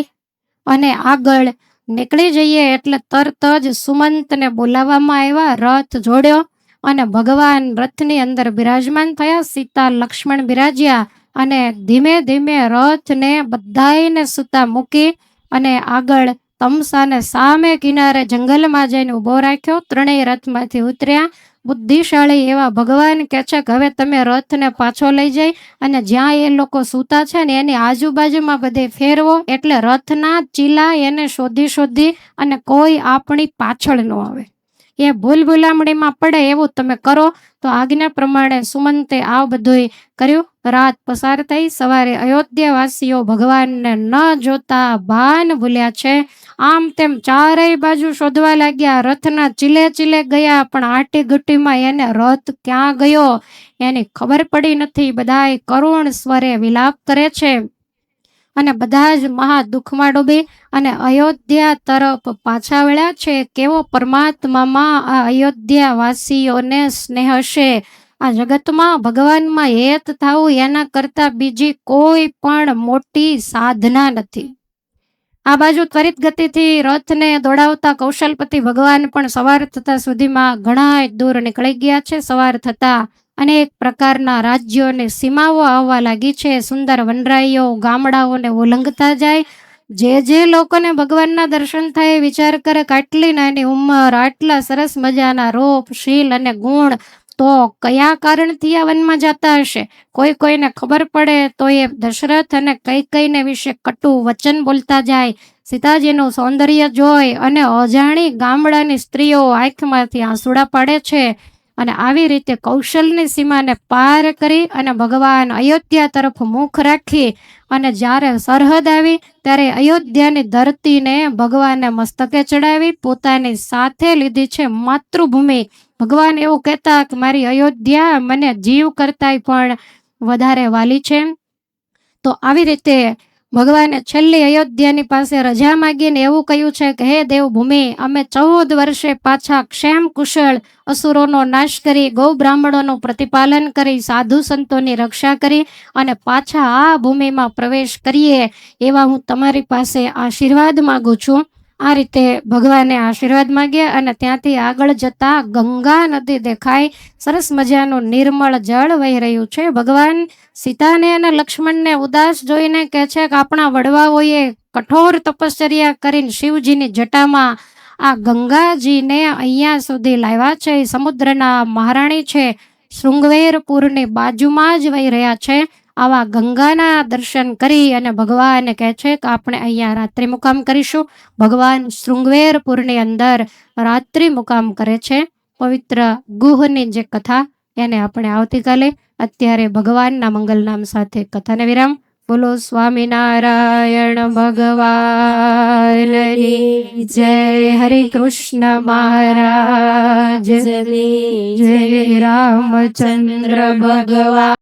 અને આગળ નીકળી જઈએ. એટલે તરત જ સુમંતને બોલાવવામાં આવ્યા, રથ જોડ્યો અને ભગવાન રથની અંદર બિરાજમાન થયા. સીતા લક્ષ્મણ બિરાજ્યા અને ધીમે ધીમે રથને બધાયને સૂતા મૂકી અને આગળ તમસાને સામે કિનારે જંગલમાં જઈને ઊભો રાખ્યો. ત્રણેય રથમાંથી ઉતર્યા. બુદ્ધિશાળી એવા ભગવાન કહે છે કે હવે તમે રથને પાછો લઈ જઈ અને જ્યાં એ લોકો સૂતા છે ને એની આજુબાજુમાં બધે ફેરવો, એટલે રથના ચીલા એને શોધી શોધી અને કોઈ આપણી પાછળ ન આવે, એ ભૂલ ભૂલામણીમાં પડે એવું તમે કરો. તો આજ્ઞા પ્રમાણે સુમંતે આ બધું કર્યું. રાત પસાર થઈ. સવારે અયોધ્યાવાસીઓ ભગવાનને ન જોતા ભાન ભૂલ્યા છે. આમ તેમ ચારેય બાજુ શોધવા લાગ્યા. રથના ચીલે ચીલે ગયા, પણ આટી ઘટીમાં એને રથ ક્યાં ગયો એની ખબર પડી નથી. બધાય કરુણ સ્વરે વિલાપ કરે છે અને બધા જ મહા દુઃખમાં ડૂબી અને અયોધ્યા તરફ પાછા વળ્યા છે. કેવો પરમાત્મામાં આ અયોધ્યાવાસીઓને સ્નેહ હશે. આ જગતમાં ભગવાનમાં હેત થવું એના કરતા બીજી કોઈ પણ મોટી સાધના નથી. આ બાજુ ત્વરિત ગતિથી રથને દોડાવતા કૌશલપતિ ભગવાન પણ સવાર થતા સુધીમાં ઘણા દૂર નીકળી ગયા છે. સવાર થતા અનેક પ્રકારના રાજ્યોની સીમાઓ આવવા લાગી છે. સુંદર વનરાઈઓ ગામડાઓને ઓલંઘતા જાય. જે લોકોને ભગવાનના દર્શન થાય વિચાર કરે કે આટલી નાની ઉંમર, આટલા સરસ મજાના રૂપ, શીલ અને ગુણ, તો કયા કારણથી આ વનમાં જતા હશે. કોઈને ખબર પડે તો એ દશરથ અને કૈકેયીને વિશે કટુ વચન બોલતા જાય. સીતાજીનું સૌંદર્ય જોઈ અને અજાણી ગામડાની સ્ત્રીઓ આંખમાંથી આંસુડા પાડે છે. અને આવી રીતે કૌશલની સીમાને પાર કરી અને ભગવાન અયોધ્યા તરફ મુખ રાખી અને જ્યારે સરહદ આવી ત્યારે અયોધ્યાની ધરતીને ભગવાને મસ્તકે ચડાવી, પોતાની સાથે લીધી છે માતૃભૂમિ. ભગવાન એવું કહેતા કે મારી અયોધ્યા મને જીવ કરતાંય પણ વધારે વાલી છે. તો આવી રીતે ભગવાને છેલ્લી અયોધ્યાની પાસે રજા માગીને એવું કહ્યું છે કે હે દેવભૂમિ, અમે 14 વર્ષે પાછા ક્ષેમ કુશળ અસુરોનો નાશ કરી, ગૌ બ્રાહ્મણોનું પ્રતિપાલન કરી, સાધુ સંતોની રક્ષા કરી અને પાછા આ ભૂમિમાં પ્રવેશ કરીએ એવા હું તમારી પાસે આશીર્વાદ માગું છું. આ રીતે ભગવાને આશીર્વાદ માગ્યા અને ત્યાંથી આગળ જતા ગંગા નદી દેખાય. સરસ મજાનું નિર્મળ જળ વહી રહ્યું છે. ભગવાન સીતાને અને લક્ષ્મણને ઉદાસ જોઈને કહે છે કે આપણા વડવાઓએ કઠોર તપશ્ચર્યા કરીને શિવજીની જટામાં આ ગંગાજીને અહીંયા સુધી લાવ્યા છે. સમુદ્રના મહારાણી છે, શૃંગવેરપુરની બાજુમાં જ વહી રહ્યા છે. આવા ગંગાના દર્શન કરી અને ભગવાન કહે છે કે આપણે અહીંયા રાત્રિ મુકામ કરીશું. ભગવાન શૃંગવેરપુરની અંદર રાત્રિ મુકામ કરે છે. પવિત્ર ગુહની જે કથા એને આપણે આવતીકાલે. અત્યારે ભગવાનના મંગલનામ સાથે કથાને વિરામ. બોલો સ્વામિનારાયણ ભગવાનની જય. હરે કૃષ્ણ મહારાજ, જય રામચંદ્ર ભગવાન.